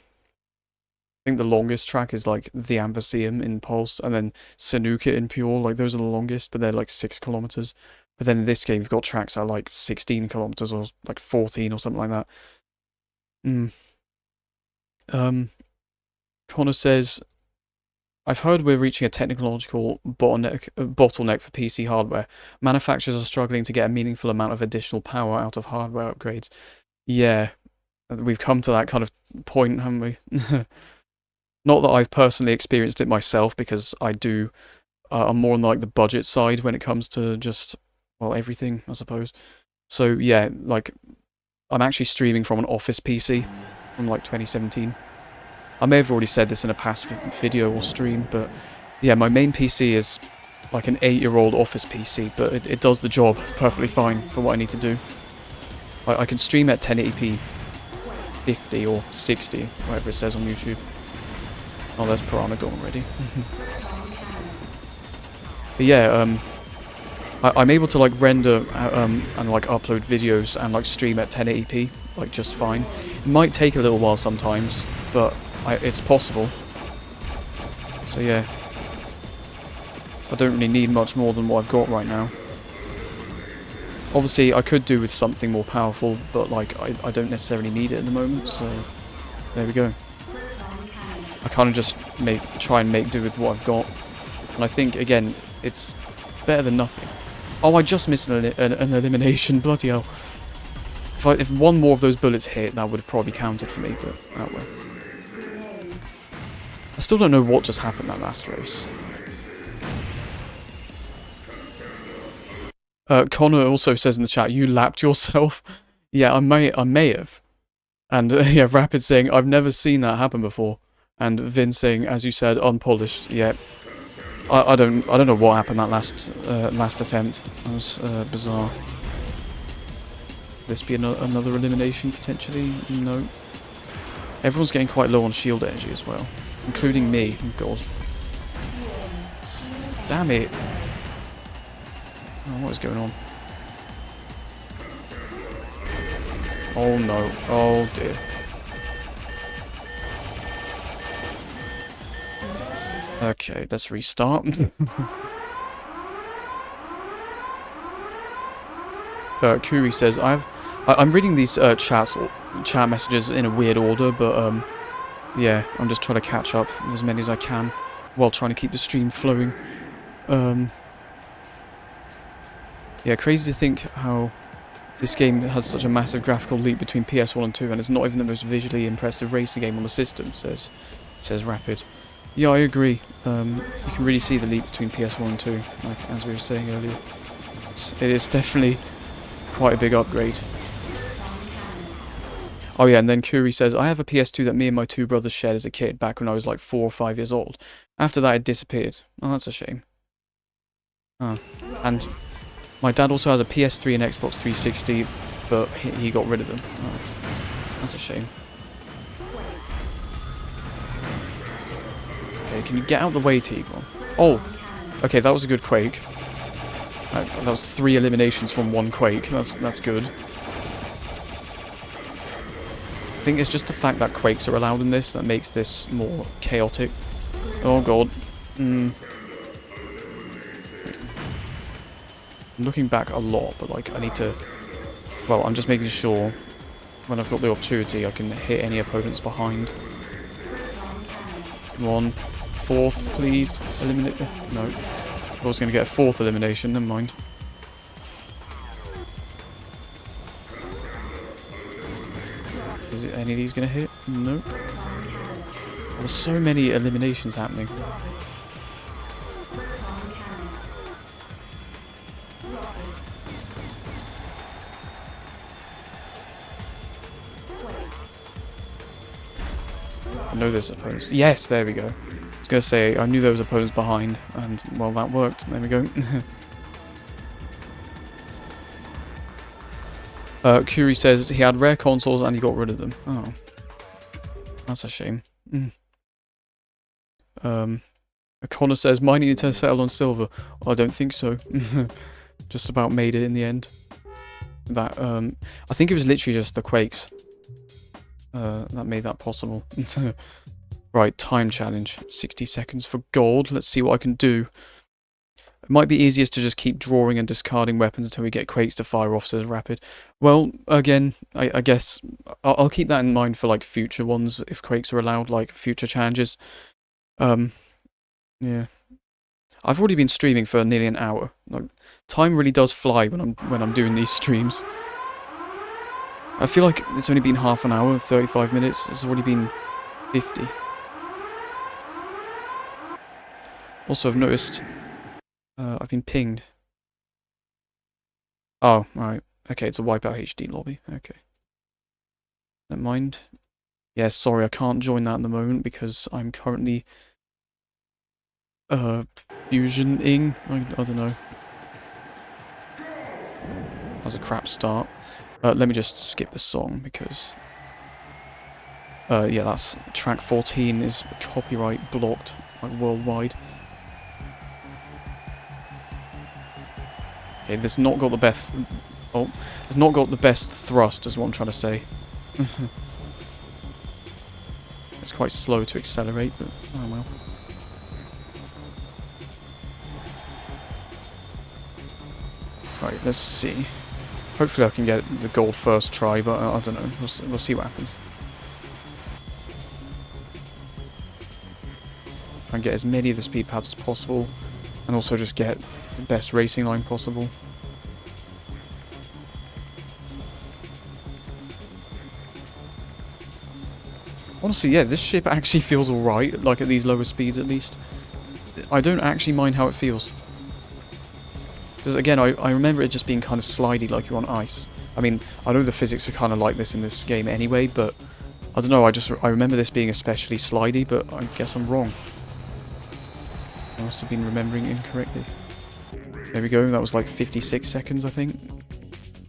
I think the longest track is like the Ambacium in Pulse, and then Sanuka in Pure. Like, those are the longest, but they're like 6 kilometers. But then in this game, you've got tracks that are like 16 kilometers or like 14 or something like that. Connor says, I've heard we're reaching a technological bottleneck for PC hardware. Manufacturers are struggling to get a meaningful amount of additional power out of hardware upgrades. Yeah, we've come to that kind of point, haven't we? Not that I've personally experienced it myself, because I do. I'm more on like the budget side when it comes to just, well, everything, I suppose. So yeah, like, I'm actually streaming from an office PC from like 2017. I may have already said this in a past video or stream, but yeah, my main PC is like an 8-year-old office PC, but it does the job perfectly fine for what I need to do. I can stream at 1080p, 50 or 60, whatever it says on YouTube. Oh, there's Piranha gone already. But yeah, I'm able to like render and like upload videos and like stream at 1080p, like just fine. It might take a little while sometimes, but it's possible. So yeah, I don't really need much more than what I've got right now. Obviously, I could do with something more powerful, but like I don't necessarily need it at the moment. So there we go. I kind of just try and make do with what I've got, and I think again it's better than nothing. Oh, I just missed an elimination. Bloody hell! If one more of those bullets hit, that would have probably counted for me, but that way. I still don't know what just happened that last race. Connor also says in the chat, you lapped yourself. Yeah, I may have. And yeah, Rapid saying, I've never seen that happen before. And Vin saying, as you said, unpolished. Yeah, I don't know what happened that last attempt. That was bizarre. This be another elimination potentially? No. Everyone's getting quite low on shield energy as well, including me. Oh god. Damn it. Oh, what is going on? Oh no. Oh dear. Okay, let's restart. Kuri says, I'm reading these chat messages in a weird order, but yeah, I'm just trying to catch up with as many as I can while trying to keep the stream flowing. Yeah, crazy to think how this game has such a massive graphical leap between PS1 and 2, and it's not even the most visually impressive racing game on the system, says Rapid. Yeah, I agree. You can really see the leap between PS1 and 2, like as we were saying earlier. It is definitely quite a big upgrade. Oh yeah, and then Curie says, I have a PS2 that me and my two brothers shared as a kid back when I was like 4 or 5 years old. After that, it disappeared. Oh, that's a shame. Oh. And my dad also has a PS3 and Xbox 360, but he got rid of them. Oh, that's a shame. Okay, can you get out of the way, Tigron? Oh, okay, that was a good Quake. That was 3 eliminations from 1 Quake. That's good. I think it's just the fact that Quakes are allowed in this that makes this more chaotic. Oh god. I'm looking back a lot, but like I need to... Well, I'm just making sure when I've got the opportunity I can hit any opponents behind. Come on. 4th, please. Eliminate... No. I was going to get a 4th elimination, never mind. Is it any of these going to hit? Nope. There's so many eliminations happening. I know there's opponents. Yes, there we go. I was going to say, I knew there was opponents behind, and, well, that worked. There we go. Curie says he had rare consoles and he got rid of them. Oh. That's a shame. Connor says, mine needed to settle on silver. Well, I don't think so. Just about made it in the end. That, I think it was literally just the Quakes. That made that possible. Right, time challenge. 60 seconds for gold. Let's see what I can do. It might be easiest to just keep drawing and discarding weapons until we get Quakes to fire off, says Rapid. Well, again, I guess I'll keep that in mind for like future ones, if Quakes are allowed, like future challenges. Yeah. I've already been streaming for nearly an hour. Like, time really does fly when I'm doing these streams. I feel like it's only been half an hour, 35 minutes. It's already been 50. Also, I've noticed I've been pinged. Oh, alright. Okay, it's a WipEout HD lobby. Okay. Never mind. Yeah, sorry, I can't join that at the moment because I'm currently fusioning. I don't know. That was a crap start. Let me just skip the song because yeah, that's track 14 is copyright blocked like worldwide. Okay, this not got the best. Oh, it's not got the best thrust, is what I'm trying to say. It's quite slow to accelerate, but oh well. Right, let's see. Hopefully I can get the gold first try, but I don't know. We'll see what happens. Try and get as many of the speed pads as possible, and also just get the best racing line possible. Honestly, yeah, this ship actually feels alright, like at these lower speeds at least. I don't actually mind how it feels. Because again, I remember it just being kind of slidey like you're on ice. I mean, I know the physics are kind of like this in this game anyway, but I don't know, I remember this being especially slidey, but I guess I'm wrong. I must have been remembering incorrectly. There we go, that was like 56 seconds, I think.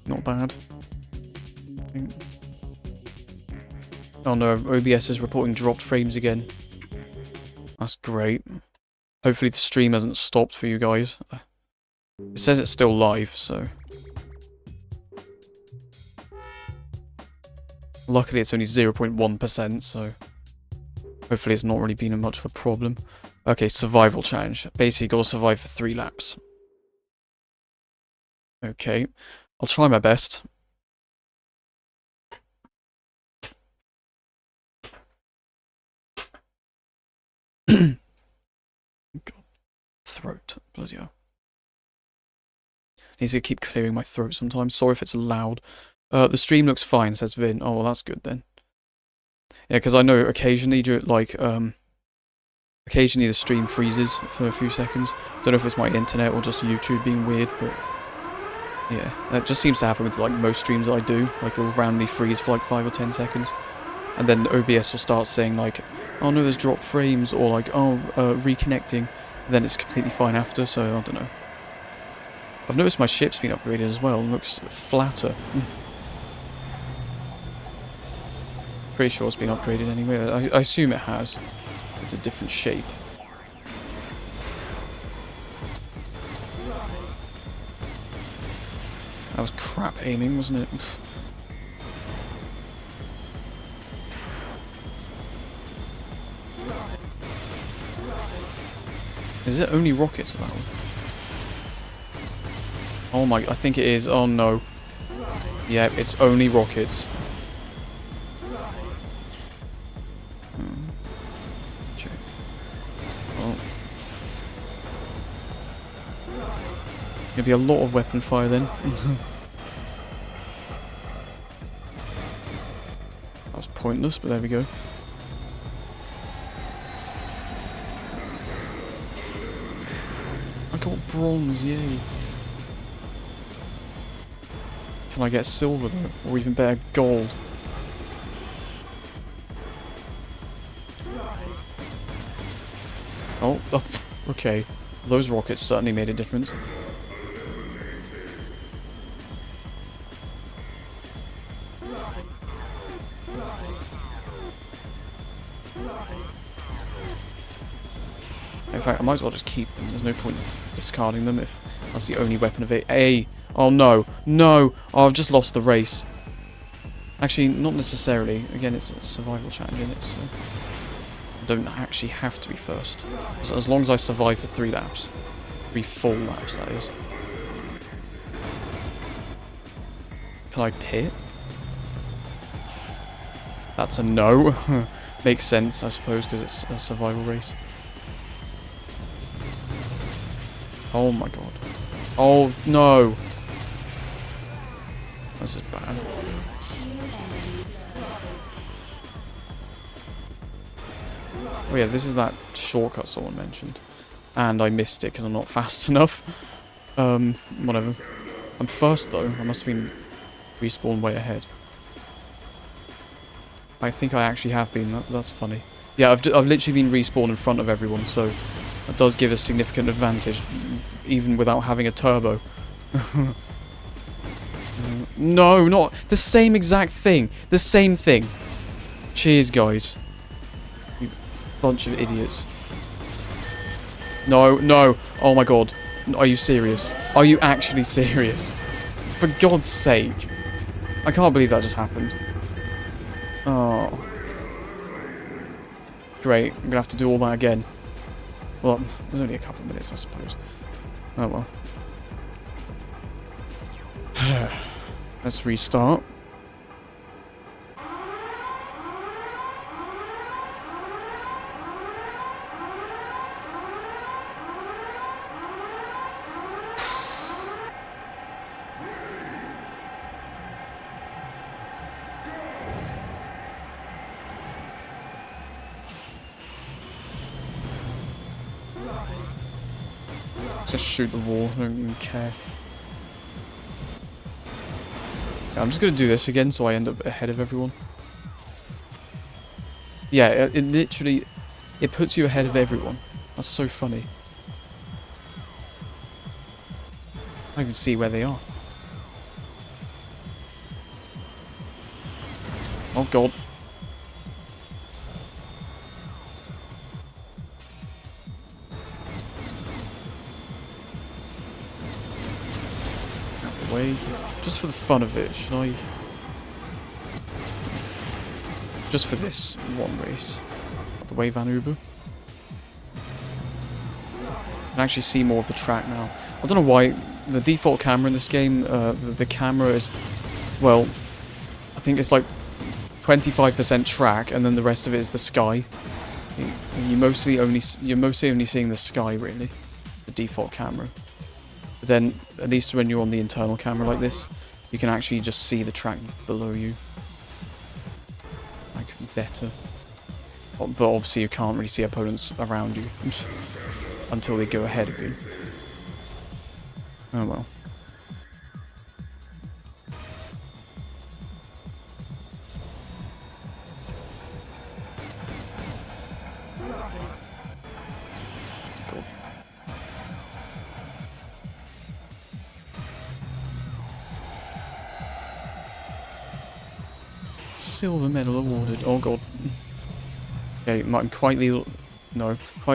Not bad. Oh no, OBS is reporting dropped frames again. That's great. Hopefully the stream hasn't stopped for you guys. It says it's still live, so... Luckily it's only 0.1%, so... Hopefully it's not really been much of a problem. Okay, survival challenge. Basically, gotta survive for 3 laps. Okay. I'll try my best. God. Throat. Bloody hell. Needs to keep clearing my throat sometimes. Sorry if it's loud. The stream looks fine, says Vin. Oh, well, that's good then. Yeah, because I know occasionally, like, Occasionally the stream freezes for a few seconds. Don't know if it's my internet or just YouTube being weird, but yeah, that just seems to happen with like most streams that I do. Like it'll randomly freeze for like 5 or 10 seconds, and then OBS will start saying like, "Oh no, there's dropped frames," or like, "Oh, reconnecting." Then it's completely fine after. So I don't know. I've noticed my ship's been upgraded as well. It looks flatter. Pretty sure it's been upgraded anyway. I assume it has. It's a different shape. That was crap aiming, wasn't it? Is it only rockets that one? Oh my, I think it is. Oh no. Yeah, it's only rockets. Okay. Well. Gonna be a lot of weapon fire then. That was pointless, but there we go. I got bronze, yay. Can I get silver though? Or even better, gold? Oh, okay. Those rockets certainly made a difference. In fact, I might as well just keep them. There's no point discarding them if that's the only weapon of it. Hey! Oh no! No! Oh, I've just lost the race. Actually, not necessarily. Again, it's a survival challenge in it, so I don't actually have to be first. So as long as I survive for 3 laps. 3 full laps, that is. Can I pit? That's a no. Makes sense, I suppose, because it's a survival race. Oh my god. Oh no! This is bad. Oh yeah, this is that shortcut someone mentioned. And I missed it because I'm not fast enough. Whatever. I'm first though. I must have been respawned way ahead. I think I actually have been. That's funny. Yeah, I've literally been respawned in front of everyone, so that does give a significant advantage, even without having a turbo. No, not the same exact thing. The same thing. Cheers, guys. You bunch of idiots. No, no. Oh my god. Are you serious? Are you actually serious? For God's sake. I can't believe that just happened. Oh. Great. I'm gonna have to do all that again. Well, there's only a couple of minutes, I suppose. Oh well. Let's restart. Just shoot the wall, I don't even care. Yeah, I'm just gonna do this again so I end up ahead of everyone. Yeah, it literally, it puts you ahead of everyone. That's so funny. I don't even see where they are. Oh god. Out the way. Just for the fun of it, should I? Just for this one race. Out the way, Van Uber. I can actually see more of the track now. I don't know why the default camera in this game, the camera is, well, I think it's like 25% track, and then the rest of it is the sky. You're mostly only seeing the sky, really, the default camera. But then, at least when you're on the internal camera like this, you can actually just see the track below you, like better. But obviously you can't really see opponents around you until they go ahead of you. Oh well. Cool. Silver medal awarded. Oh god. Okay, I'm quite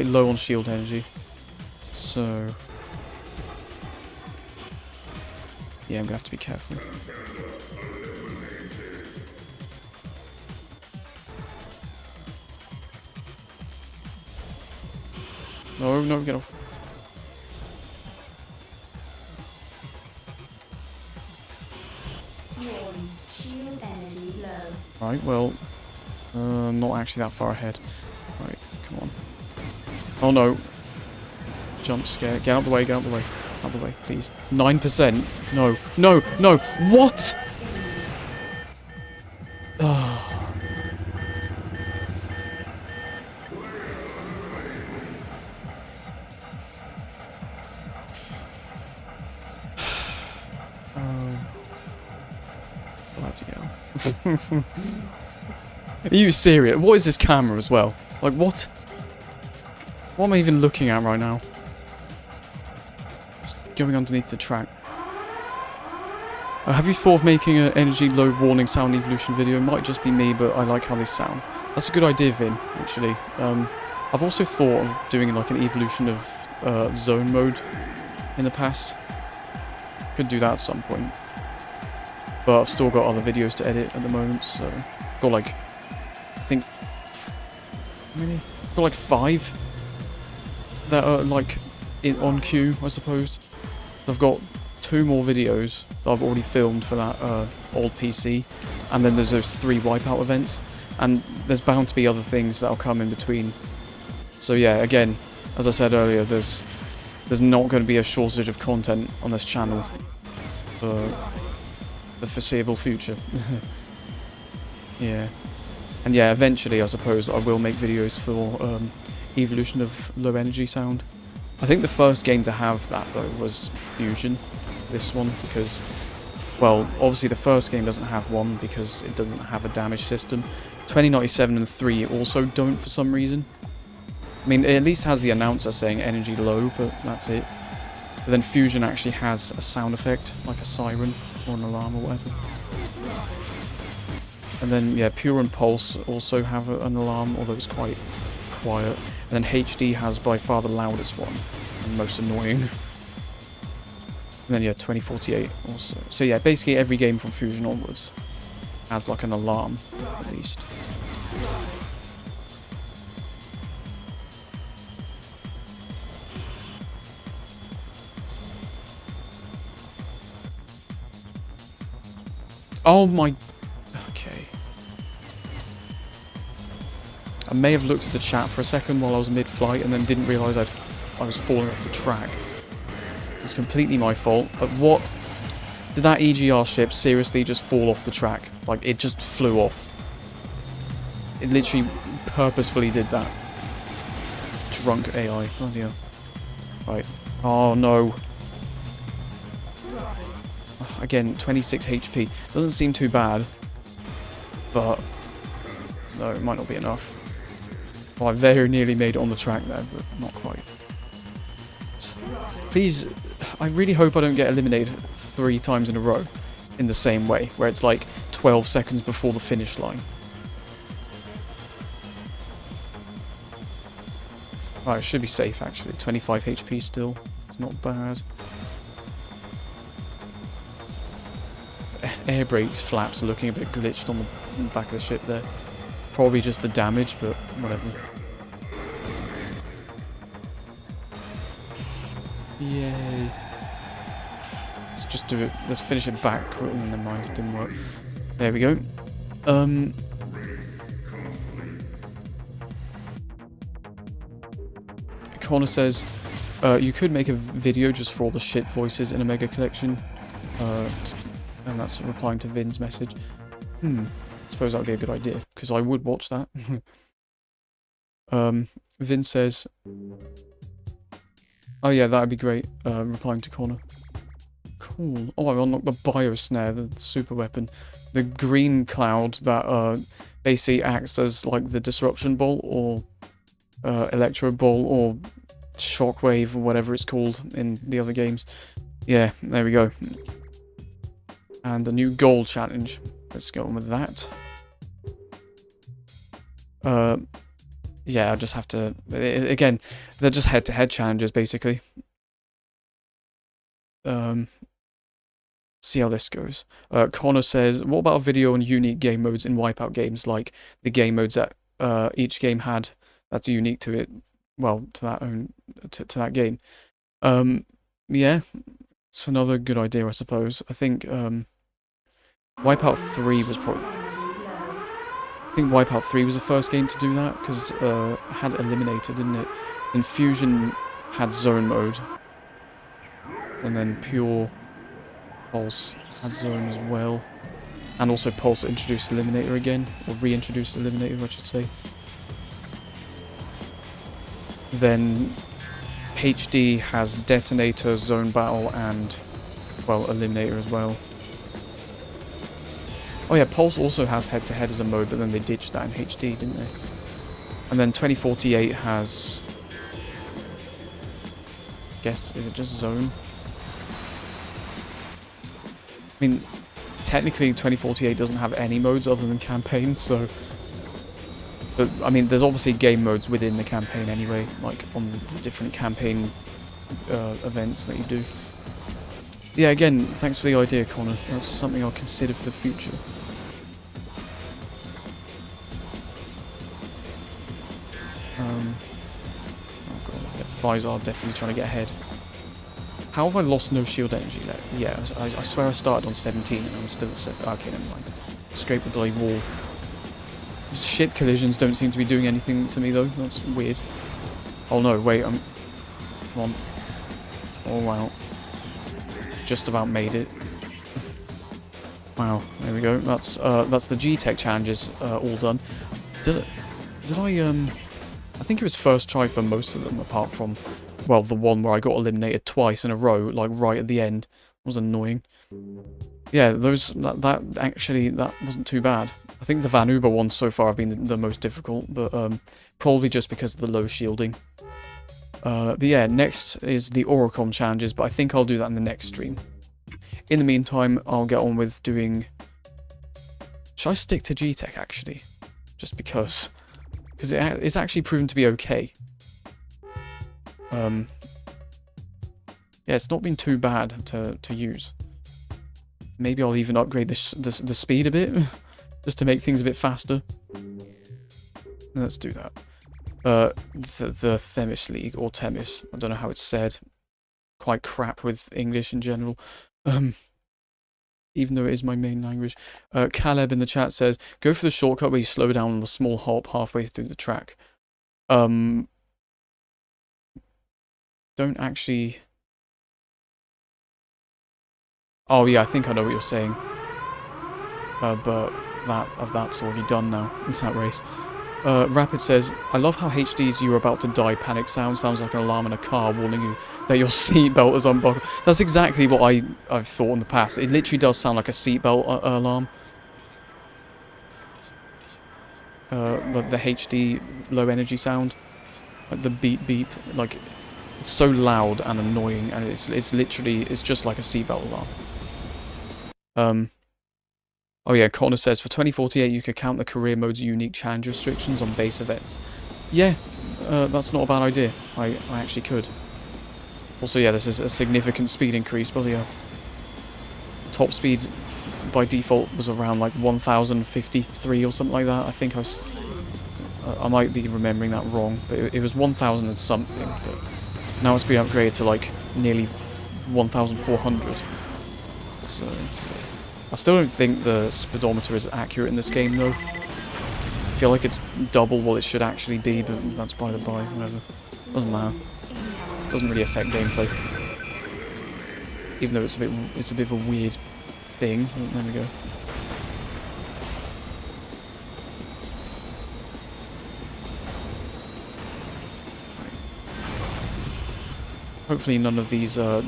low on shield energy. So yeah, I'm gonna have to be careful. No, get off. Right, well, not actually that far ahead. Right, come on. Oh no. Jump scare. Get out the way, get out the way. Out the way, please. 9%. No. No, no. What? Bloody hell. Are you serious? What is this camera as well? Like, what? What am I even looking at right now? Just going underneath the track. Have you thought of making an energy low warning sound evolution video? It might just be me, but I like how they sound. That's a good idea, Vin, actually. I've also thought of doing like an evolution of zone mode in the past. Could do that at some point. But I've still got other videos to edit at the moment, so... Got like... I think... How many? Got like 5 that are like on queue, I suppose. So I've got 2 more videos that I've already filmed for that old PC, and then there's those 3 WipEout events, and there's bound to be other things that'll come in between. So yeah, again, as I said earlier, there's not going to be a shortage of content on this channel for the foreseeable future. Yeah. And yeah, eventually I suppose I will make videos for evolution of low energy sound. I think the first game to have that though was Fusion, this one, because, well, obviously the first game doesn't have one because it doesn't have a damage system. 2097 and 3 also don't for some reason. I mean, it at least has the announcer saying energy low, but that's it. But then Fusion actually has a sound effect, like a siren or an alarm or whatever. And then, yeah, Pure and Pulse also have an alarm, although it's quite quiet. And then HD has by far the loudest one, and most annoying. And then, yeah, 2048 also. So yeah, basically every game from Fusion onwards has like an alarm, at least. Oh my... Okay. I may have looked at the chat for a second while I was mid-flight and then didn't realise I was falling off the track. It's completely my fault. But what... Did that EGR ship seriously just fall off the track? Like, it just flew off. It literally purposefully did that. Drunk AI. Oh dear. Right. Oh no. Again, 26 HP. Doesn't seem too bad. But... No, it might not be enough. Well, I very nearly made it on the track there, but not quite. Please, I really hope I don't get eliminated 3 times in a row in the same way, where it's like 12 seconds before the finish line. Right, it should be safe actually. 25 HP still. It's not bad. Air brakes flaps are looking a bit glitched on the back of the ship there. Probably just the damage, but whatever. Yay. Let's just do it. Let's finish it back. Oh, never mind, it didn't work. There we go. Connor says, you could make a video just for all the ship voices in a mega collection. And that's replying to Vin's message. I suppose that would be a good idea, because I would watch that. Vin says, oh yeah, that'd be great, replying to Connor. Cool. Oh, I unlocked the bio snare, the super weapon. The green cloud that basically acts as like the disruption bolt or electro bolt or shockwave or whatever it's called in the other games. Yeah, there we go. And a new goal challenge. Let's go on with that. Yeah, I just have to... Again, they're just head-to-head challenges, basically. See how this goes. Connor says, what about a video on unique game modes in WipEout games, like the game modes that each game had that's unique to it, well, to that game. Yeah, it's another good idea, I suppose. I think WipEout 3 was probably... I think WipEout 3 was the first game to do that, because it had Eliminator, didn't it? Then Fusion had Zone mode. And then Pure Pulse had Zone as well. And also Pulse introduced Eliminator again, or reintroduced Eliminator, I should say. Then HD has Detonator, Zone Battle, and, well, Eliminator as well. Oh yeah, Pulse also has head-to-head as a mode, but then they ditched that in HD, didn't they? And then 2048 has... guess, is it just Zone? I mean, technically 2048 doesn't have any modes other than campaign, so... But, I mean, there's obviously game modes within the campaign anyway, like on the different campaign events that you do. Yeah, again, thanks for the idea, Connor. That's something I'll consider for the future. Oh god, Vizar definitely trying to get ahead. How have I lost no shield energy left? Yeah, I swear I started on 17 and I'm still at 7. Okay, never mind. Scrape the bloody wall. Ship collisions don't seem to be doing anything to me though, that's weird. Oh no, wait, come on. Oh wow. Just about made it. Wow, there we go. That's the G-Tech challenges all done. Did I think it was first try for most of them, apart from, well, the one where I got eliminated twice in a row, like right at the end. It was annoying. Yeah, that wasn't too bad. I think the Vanuba ones so far have been the most difficult, but probably just because of the low shielding. But yeah, next is the Oricom challenges, but I think I'll do that in the next stream. In the meantime, I'll get on with doing... Should I stick to G-Tech, actually? Just because... Because it's actually proven to be okay. Yeah, it's not been too bad to use. Maybe I'll even upgrade the speed a bit, just to make things a bit faster. Let's do that. The Themis League, or Themis, I don't know how it's said. Quite crap with English in general. Even though it is my main language. Caleb in the chat says, go for the shortcut where you slow down on the small hop halfway through the track. Don't actually... Oh yeah, I think I know what you're saying. But that's already done now. It's that race. Rapid says, I love how HD's "you're about to die" panic sounds like an alarm in a car warning you that your seatbelt is unbuckled. That's exactly what I've thought in the past. It literally does sound like a seatbelt alarm. The HD low energy sound, like the beep beep, like it's so loud and annoying, and it's just like a seatbelt alarm. Oh yeah, Connor says, for 2048 you could count the career mode's unique challenge restrictions on base events. Yeah, that's not a bad idea. I actually could. Also, yeah, this is a significant speed increase, but yeah. Top speed by default was around like 1053 or something like that. I think I might be remembering that wrong, but it was 1000 and something. But now it's been upgraded to like nearly 1400. So... I still don't think the speedometer is accurate in this game, though. I feel like it's double what it should actually be, but that's by the by, whatever. Doesn't matter. Doesn't really affect gameplay. Even though it's a bit of a weird thing. There we go. Hopefully none of these, oh.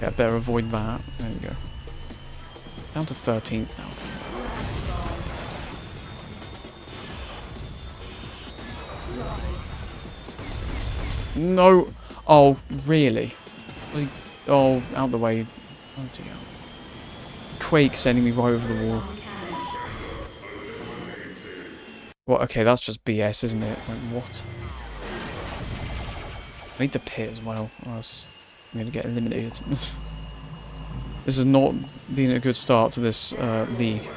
Yeah, better avoid that. There we go. Down to 13th now. No! Oh, really? Oh, out the way. Oh dear. Quake sending me right over the wall. Well, okay, that's just BS, isn't it? Like, what? I need to pit as well, or else I'm going to get eliminated. This has not been a good start to this league.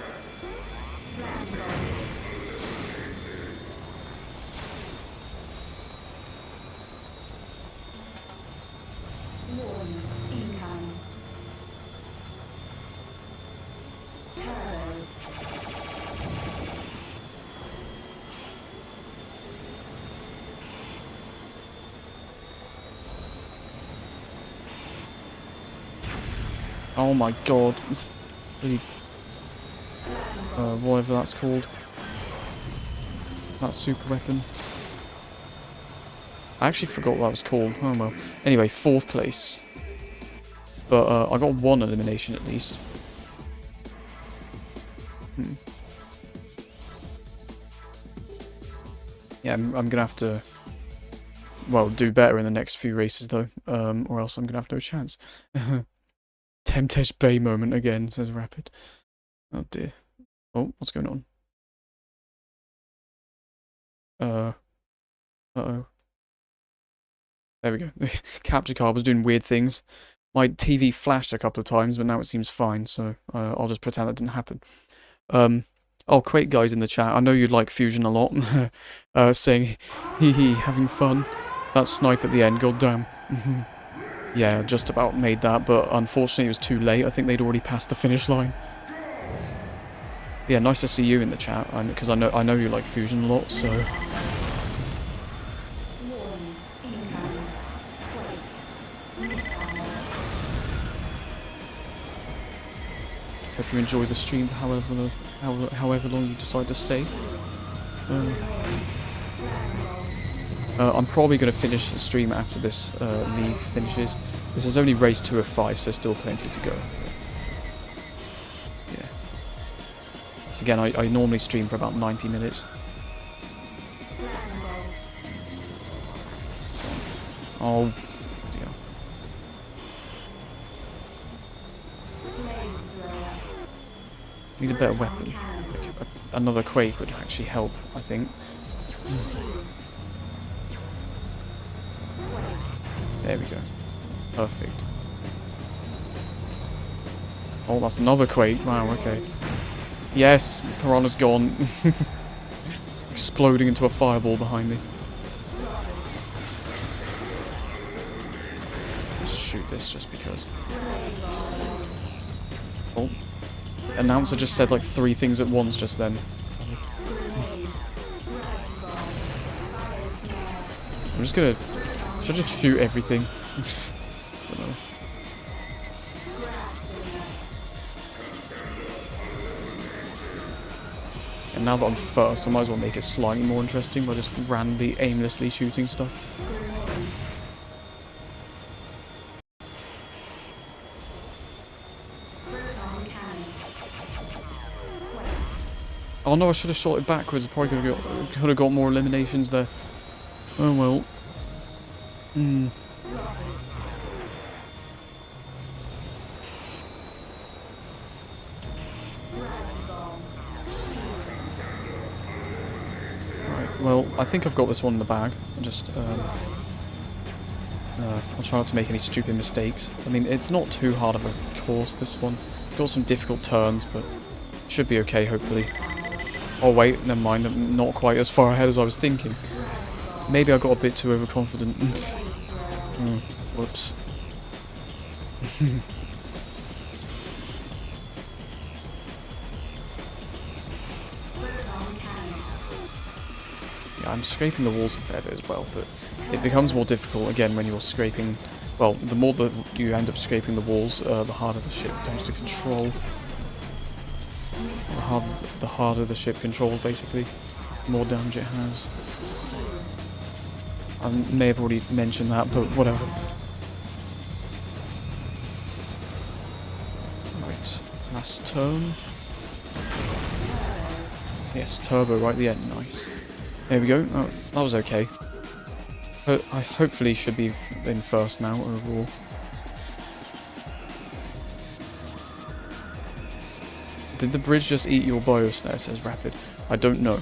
Oh my god. Whatever that's called. That super weapon. I actually forgot what that was called. Oh well. Anyway, 4th place. But I got 1 elimination at least. Yeah, I'm gonna have to, well, do better in the next few races though, or else I'm gonna have no chance. Tempest Bay moment again, says Rapid. Oh dear. Oh, what's going on? Uh-oh. There we go. The capture card was doing weird things. My TV flashed a couple of times, but now it seems fine, so I'll just pretend that didn't happen. Oh, Quake guys in the chat, I know you like Fusion a lot. Saying, hee hee, having fun. That snipe at the end, goddamn. Yeah, just about made that, but unfortunately it was too late. I think they'd already passed the finish line. Yeah, nice to see you in the chat, because I know you like Fusion a lot, so... Hope you enjoy the stream, however long you decide to stay. I'm probably going to finish the stream after this league finishes. This is only race 2 of 5, so still plenty to go. Yeah. So again, I normally stream for about 90 minutes. Oh, dear. Need a better weapon. Like, another Quake would actually help, I think. There we go. Perfect. Oh, that's another Quake. Wow, okay. Yes, Piranha's gone. Exploding into a fireball behind me. Let's shoot this just because. Oh. Announcer just said like 3 things at once just then. I'm just gonna... Should I just shoot everything? Don't know. And now that I'm first, I might as well make it slightly more interesting by just randomly, aimlessly shooting stuff. Oh no, I should have shot it backwards. I probably could have got more eliminations there. Oh well. Right, well, I think I've got this one in the bag. I'll try not to make any stupid mistakes. I mean, it's not too hard of a course, this one. Got some difficult turns, but should be okay, hopefully. Oh wait, never mind, I'm not quite as far ahead as I was thinking. Maybe I got a bit too overconfident. Whoops. Yeah, I'm scraping the walls a fair bit as well, but it becomes more difficult again when you're scraping... Well, the more that you end up scraping the walls, the harder the ship becomes to control. The harder the ship controls, basically, the more damage it has. I may have already mentioned that, but whatever. Right, last turn. Yes, turbo right at the end, nice. There we go, oh, that was okay. I hopefully should be in first now overall. Did the bridge just eat your bios? No, it says rapid. I don't know.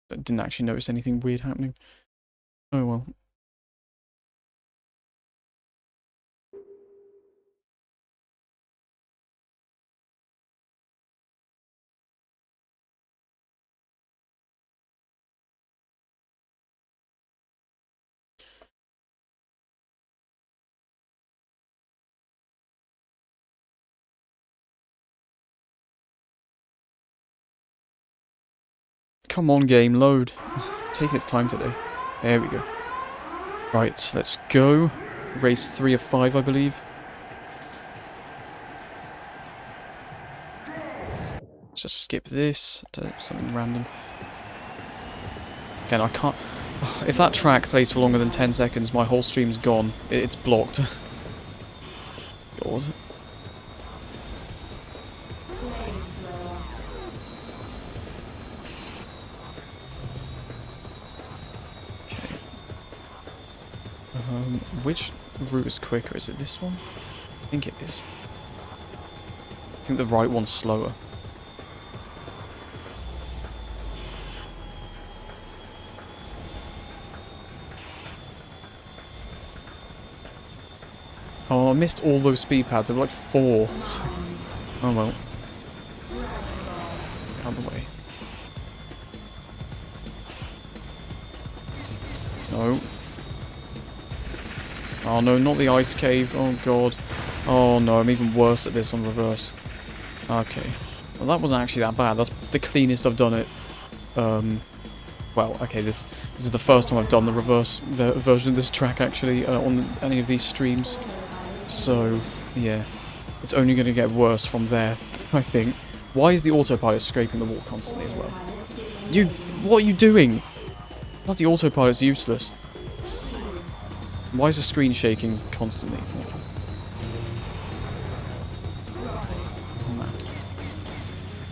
Didn't actually notice anything weird happening. Oh well. Come on, game, load. It's taking its time today. There we go. Right, let's go. Race 3 of 5, I believe. Let's just skip this to something random. Again, I can't... If that track plays for longer than 10 seconds, my whole stream's gone. It's blocked. God. Okay. Which route is quicker? Is it this one? I think it is. I think the right one's slower. Oh, I missed all those speed pads. There were like 4. Oh well. Out of the way. No. Oh no, not the ice cave. Oh god. Oh no, I'm even worse at this on reverse. Okay. Well, that wasn't actually that bad. That's the cleanest I've done it. Well, okay, this is the first time I've done the reverse version of this track, actually, on any of these streams. So, yeah. It's only going to get worse from there, I think. Why is the autopilot scraping the wall constantly as well? What are you doing? Bloody autopilot's useless. Why is the screen shaking constantly?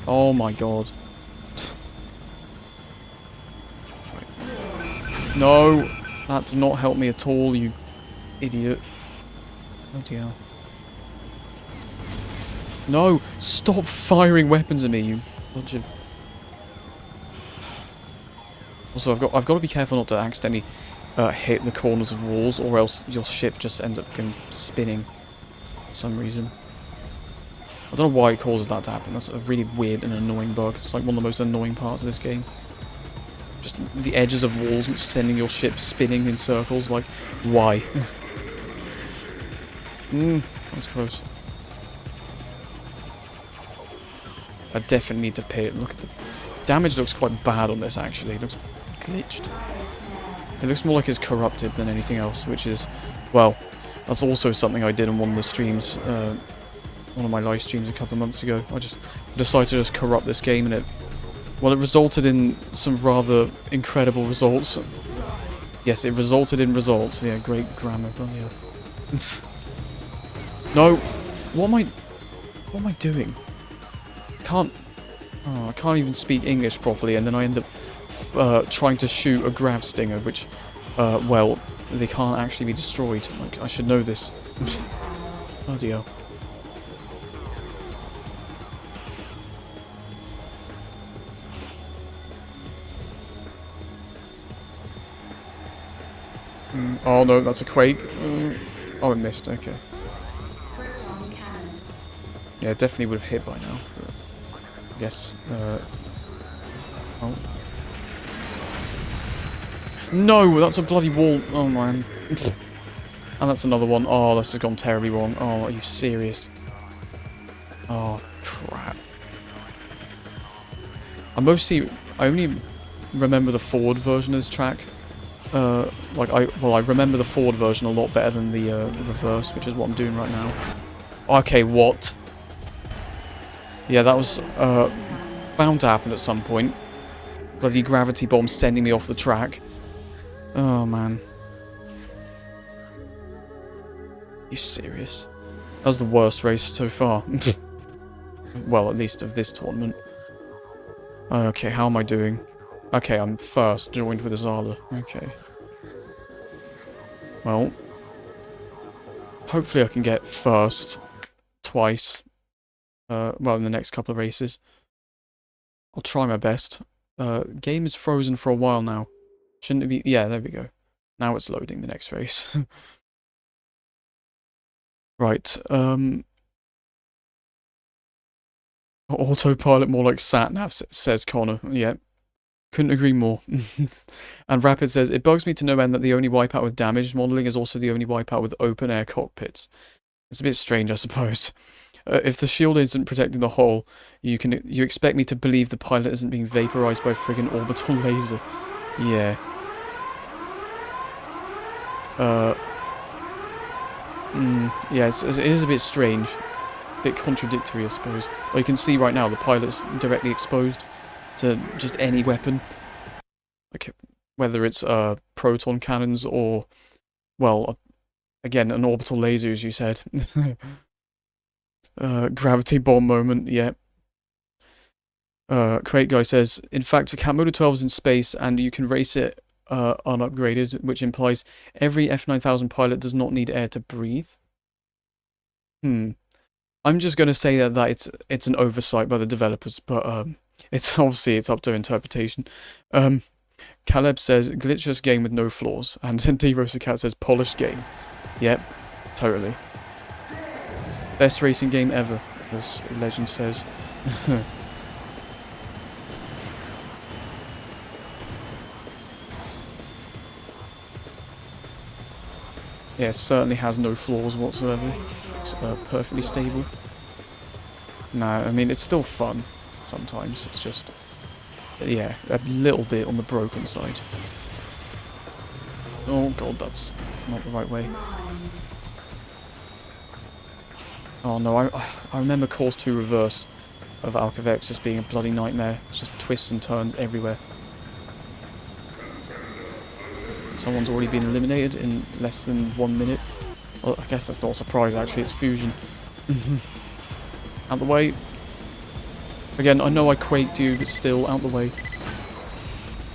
Oh my god. No! That does not help me at all, you idiot. Oh dear. No! Stop firing weapons at me, you bunch of... Also, I've got to be careful not to accidentally hit the corners of walls, or else your ship just ends up going spinning for some reason. I don't know why it causes that to happen. That's a really weird and annoying bug. It's like one of the most annoying parts of this game. Just the edges of walls sending your ship spinning in circles. Like, why? That was close. I definitely need to pit. Look at the damage. Looks quite bad on this, actually. It looks glitched. It looks more like it's corrupted than anything else, which is, well, that's also something I did on one of the streams, one of my live streams a couple of months ago. I just decided to just corrupt this game, and it resulted in some rather incredible results. Yes, it resulted in results. Yeah, great grammar. Oh, yeah. No! What am I doing? I can't even speak English properly, and then I end up trying to shoot a grav stinger, which, well, they can't actually be destroyed. Like, I should know this. Bloody hell. Oh no, that's a quake. Oh, it missed, okay. Yeah, it definitely would have hit by now. But I guess, oh. No, that's a bloody wall. Oh man. And that's another one. Oh, this has gone terribly wrong. Oh, are you serious? Oh, crap. I only remember the forward version of this track. I remember the forward version a lot better than the reverse, which is what I'm doing right now. Okay, what? Yeah, that was bound to happen at some point. Bloody gravity bomb sending me off the track. Oh, man. You serious? That was the worst race so far. Well, at least of this tournament. Okay, how am I doing? Okay, I'm first, joined with Azala. Okay. Well, hopefully I can get first twice. Well, in the next couple of races. I'll try my best. Game is frozen for a while now. Shouldn't it be? Yeah, there we go. Now it's loading the next race. Right, autopilot more like sat-nav, says Connor. Yeah, couldn't agree more. And Rapid says, it bugs me to no end that the only wipeout with damaged modelling is also the only wipeout with open-air cockpits. It's a bit strange, I suppose. If the shield isn't protecting the hull, you expect me to believe the pilot isn't being vaporized by a friggin' orbital laser. Yeah. Yes, it is a bit strange. A bit contradictory, I suppose. Well, you can see right now the pilot's directly exposed to just any weapon. Like, whether it's proton cannons or, well, again, an orbital laser, as you said. Gravity bomb moment, yeah. Crate Guy says, in fact, Cat Motor 12 is in space and you can race it unupgraded, which implies every F9000 pilot does not need air to breathe. I'm just going to say that it's an oversight by the developers, but it's obviously it's up to interpretation. Caleb says, glitchless game with no flaws, and D-Rosa Cat says, polished game. Yep, totally. Best racing game ever, as Legend says. Yeah, it certainly has no flaws whatsoever. It's perfectly stable. No, I mean, it's still fun sometimes. It's just, yeah, a little bit on the broken side. Oh god, that's not the right way. Oh no, I remember Course 2 Reverse of Alcavex just being a bloody nightmare. It's just twists and turns everywhere. Someone's already been eliminated in less than 1 minute. Well, I guess that's not a surprise, actually. It's Fusion. Out the way. Again, I know I quaked you, but still, out the way.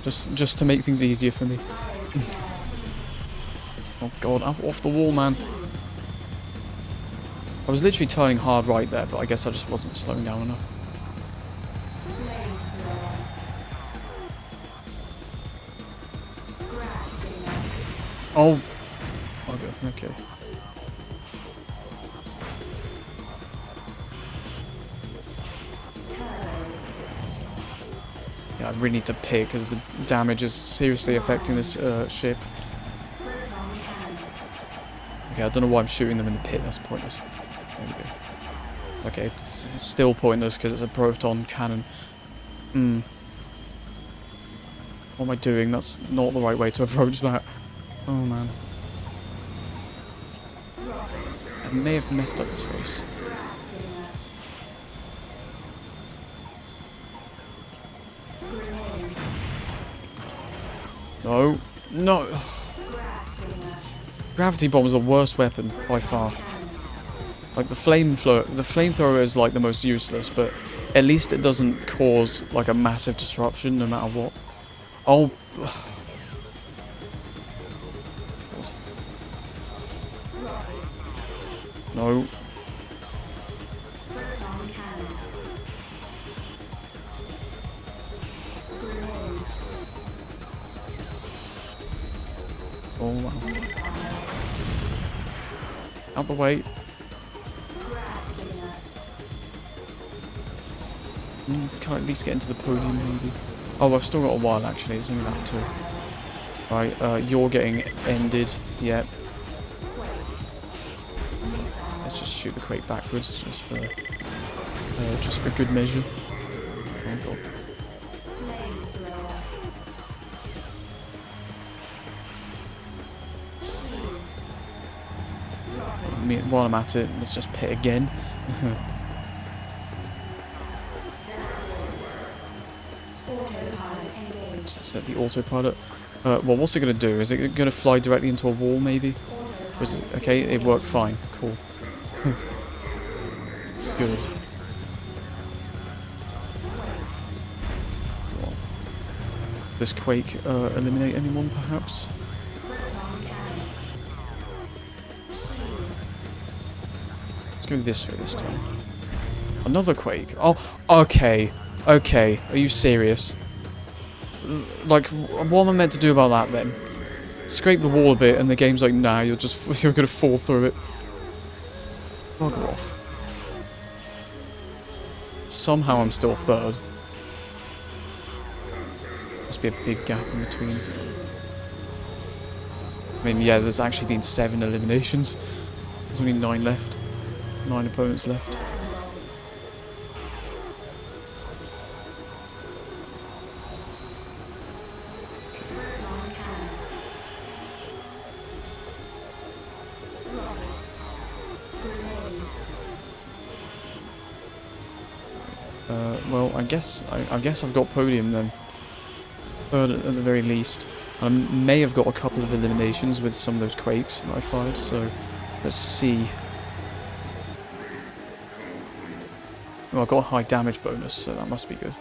Just to make things easier for me. Oh god, off the wall, man. I was literally turning hard right there, but I guess I just wasn't slowing down enough. Oh. Okay. Yeah, I really need to pick because the damage is seriously affecting this ship. Okay, I don't know why I'm shooting them in the pit. That's pointless. There we go. Okay, it's still pointless because it's a proton cannon. What am I doing? That's not the right way to approach that. Oh man. I may have messed up this race. No. No. Gravity bomb is the worst weapon by far. Like the flamethrower is like the most useless, but at least it doesn't cause like a massive disruption no matter what. Oh. No. Oh wow. Out the way. Can I at least get into the podium maybe? Oh, I've still got a while actually, it's only lap 2. Right, you're getting ended. Yep. Let's just shoot the crate backwards, just for good measure. Oh god. While I'm at it, let's just pit again. set the autopilot. Well, what's it going to do? Is it going to fly directly into a wall, maybe? Or is it, okay, it worked fine. Cool. Good. Does Quake eliminate anyone, perhaps? Let's go this way this time. Another Quake. Oh, okay. Okay. Are you serious? Like, what am I meant to do about that then? Scrape the wall a bit, and the game's like, nah, you're gonna fall through it. Bugger off. Somehow I'm still third. Must be a big gap in between. I mean, yeah, there's actually been 7 eliminations. There's only 9 left. 9 opponents left. Well, I guess I've got podium then. Third at the very least. I may have got a couple of eliminations with some of those Quakes that I fired, so let's see. Oh, I got a high damage bonus, so that must be good.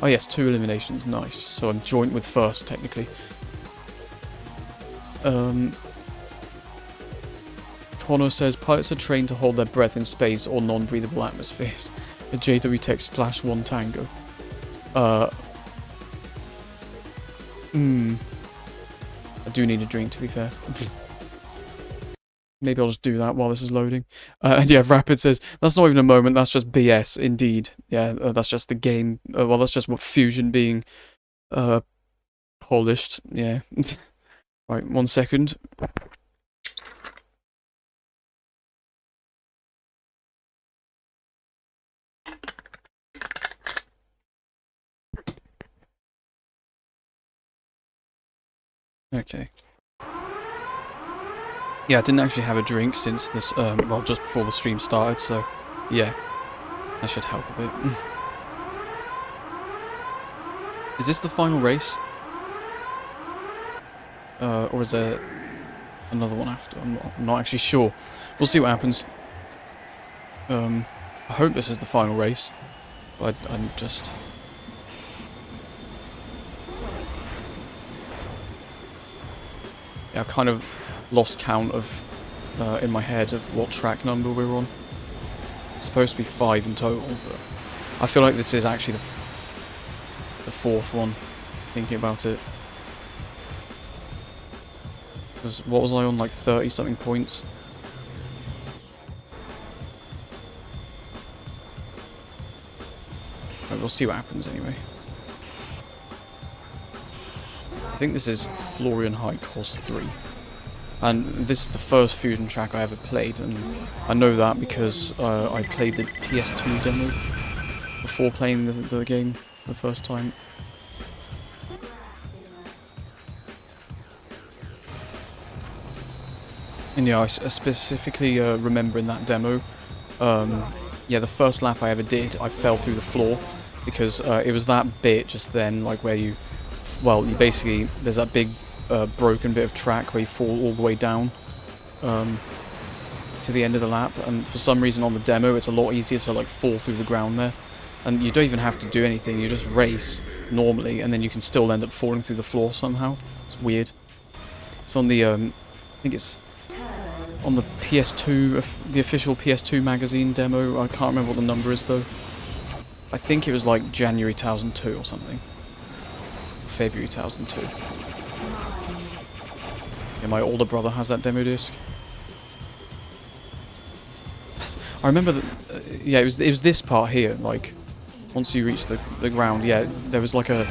Oh yes, 2 eliminations, nice. So I'm joint with first, technically. Connor says, pilots are trained to hold their breath in space or non-breathable atmospheres. A JW Tech Splash 1 Tango. I do need a drink, to be fair. Maybe I'll just do that while this is loading. And yeah, Rapid says, that's not even a moment, that's just BS, indeed. Yeah, that's just the game. Well, that's just what Fusion being polished. Yeah. Right, 1 second. Okay. Yeah, I didn't actually have a drink since this, well, just before the stream started, so yeah, that should help a bit. Is this the final race? Or is there another one after? I'm not actually sure. We'll see what happens. I hope this is the final race, but I'm just... Yeah, I kind of lost count of, in my head, of what track number we're on. It's supposed to be 5 in total, but I feel like this is actually the 4th one, thinking about it. Because what was I on, like 30-something points? Right, we'll see what happens anyway. I think this is Florian Height Course 3. And this is the first Fusion track I ever played, and I know that because I played the PS2 demo before playing the game for the first time. And yeah, I specifically remember in that demo, yeah, the first lap I ever did, I fell through the floor, because it was that bit just then, like where you... Well, you basically, there's that big broken bit of track where you fall all the way down to the end of the lap, and for some reason on the demo it's a lot easier to like fall through the ground there, and you don't even have to do anything, you just race normally and then you can still end up falling through the floor somehow. It's weird. It's on the, I think it's on the PS2, the official PS2 magazine demo. I can't remember what the number is though. I think it was like January 2002 or something. February 2002. Yeah, my older brother has that demo disc. I remember that. Yeah, it was this part here. Like, once you reach the ground, yeah, there was like there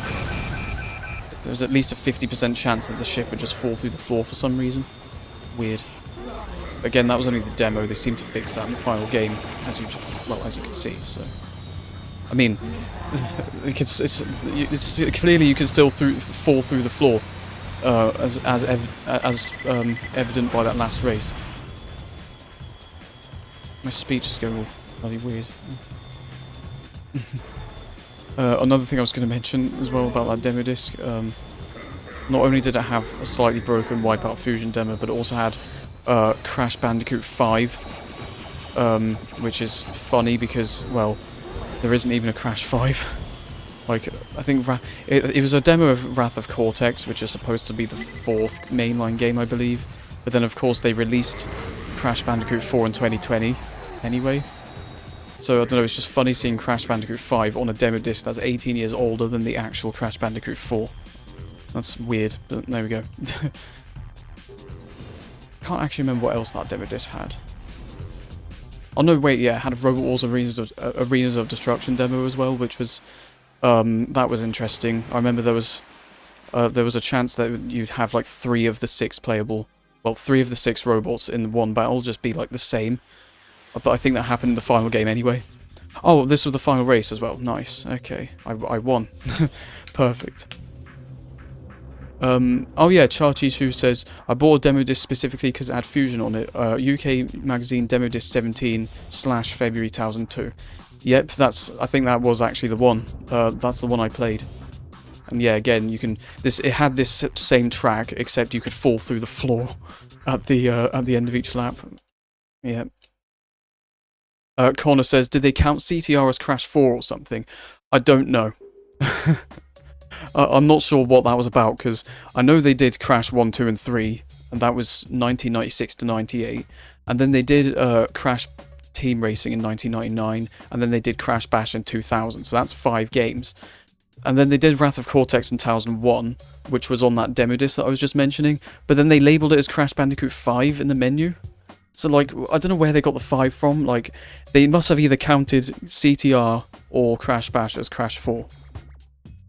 was at least a 50% chance that the ship would just fall through the floor for some reason. Weird. Again, that was only the demo. They seem to fix that in the final game, as you can see. So. I mean, it's clearly you can still fall through the floor, as evident by that last race. My speech is going all bloody weird. Another thing I was going to mention as well about that demo disc, not only did it have a slightly broken WipEout Fusion demo, but it also had Crash Bandicoot 5, which is funny because, well, there isn't even a Crash 5. Like, I think it was a demo of Wrath of Cortex, which is supposed to be the 4th mainline game, I believe. But then, of course, they released Crash Bandicoot 4 in 2020 anyway. So, I don't know, it's just funny seeing Crash Bandicoot 5 on a demo disc that's 18 years older than the actual Crash Bandicoot 4. That's weird, but there we go. Can't actually remember what else that demo disc had. Oh no, wait, yeah, it had a Robot Wars Arenas of Destruction demo as well, which was, that was interesting. I remember there was a chance that you'd have like 3 of the 6 playable, well, 3 of the 6 robots in one battle just be like the same. But I think that happened in the final game anyway. Oh, this was the final race as well. Nice. Okay, I won. Perfect. Oh yeah, Charchi2 says, I bought a demo disc specifically because it had Fusion on it. UK magazine demo disc 17/February 2002. Yep, I think that was actually the one. That's the one I played. And yeah, again, it had this same track, except you could fall through the floor at the end of each lap. Yeah. Connor says, did they count CTR as Crash 4 or something? I don't know. I'm not sure what that was about, because I know they did Crash 1, 2, and 3, and that was 1996 to 98. And then they did Crash Team Racing in 1999, and then they did Crash Bash in 2000, so that's 5 games. And then they did Wrath of Cortex in 2001, which was on that demo disc that I was just mentioning, but then they labelled it as Crash Bandicoot 5 in the menu. So, like, I don't know where they got the 5 from. Like, they must have either counted CTR or Crash Bash as Crash 4.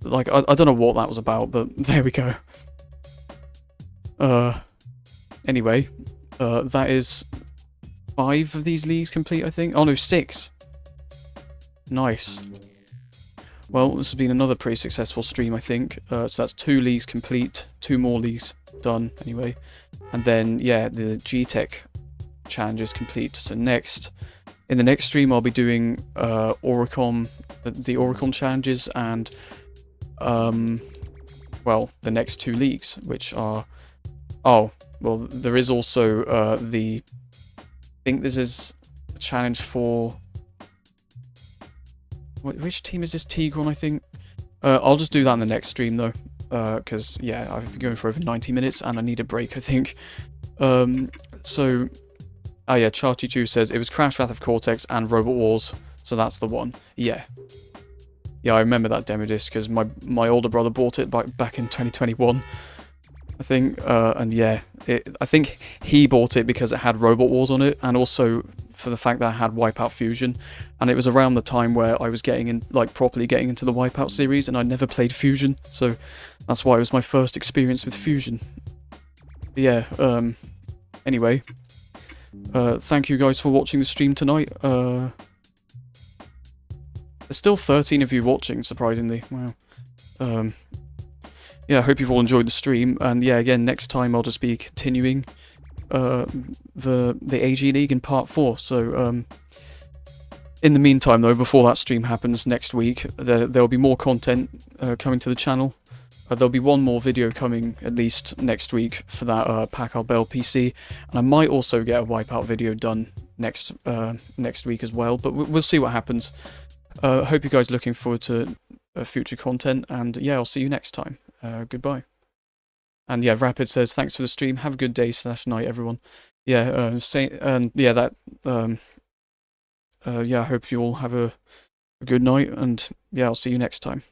Like, I don't know what that was about, but there we go. Anyway, that is 5 of these leagues complete, I think. Oh no, 6. Nice. Well, this has been another pretty successful stream, I think. So that's 2 leagues complete, 2 more leagues done, anyway. And then, yeah, the G-Tech challenge is complete. So in the next stream, I'll be doing Oricon, the Oricon challenges, and well, the next 2 leagues, which are, oh, well, there is also I think this is a challenge for, which team is this? Tigron, I think. I'll just do that in the next stream though, because yeah, I've been going for over 90 minutes and I need a break, I think. So, oh yeah, Charty2 says it was Crash, Wrath of Cortex, and Robot Wars, so that's the one. Yeah. Yeah, I remember that demo disc because my older brother bought it back in 2021, I think. And yeah, I think he bought it because it had Robot Wars on it, and also for the fact that I had WipEout Fusion. And it was around the time where I was properly getting into the WipEout series, and I never played Fusion, so that's why it was my first experience with Fusion. But yeah. Anyway, thank you guys for watching the stream tonight. There's still 13 of you watching, surprisingly. Wow. Yeah, I hope you've all enjoyed the stream. And yeah, again, next time I'll just be continuing the AG League in part 4. So in the meantime, though, before that stream happens next week, there'll be more content coming to the channel. There'll be one more video coming at least next week for that Packard Bell PC, and I might also get a WipEout video done next week as well. But we'll see what happens. Hope you guys are looking forward to future content, and yeah, I'll see you next time. Goodbye. And yeah, Rapid says, thanks for the stream. Have a good day / night, everyone. Yeah, yeah, I hope you all have a good night, and yeah, I'll see you next time.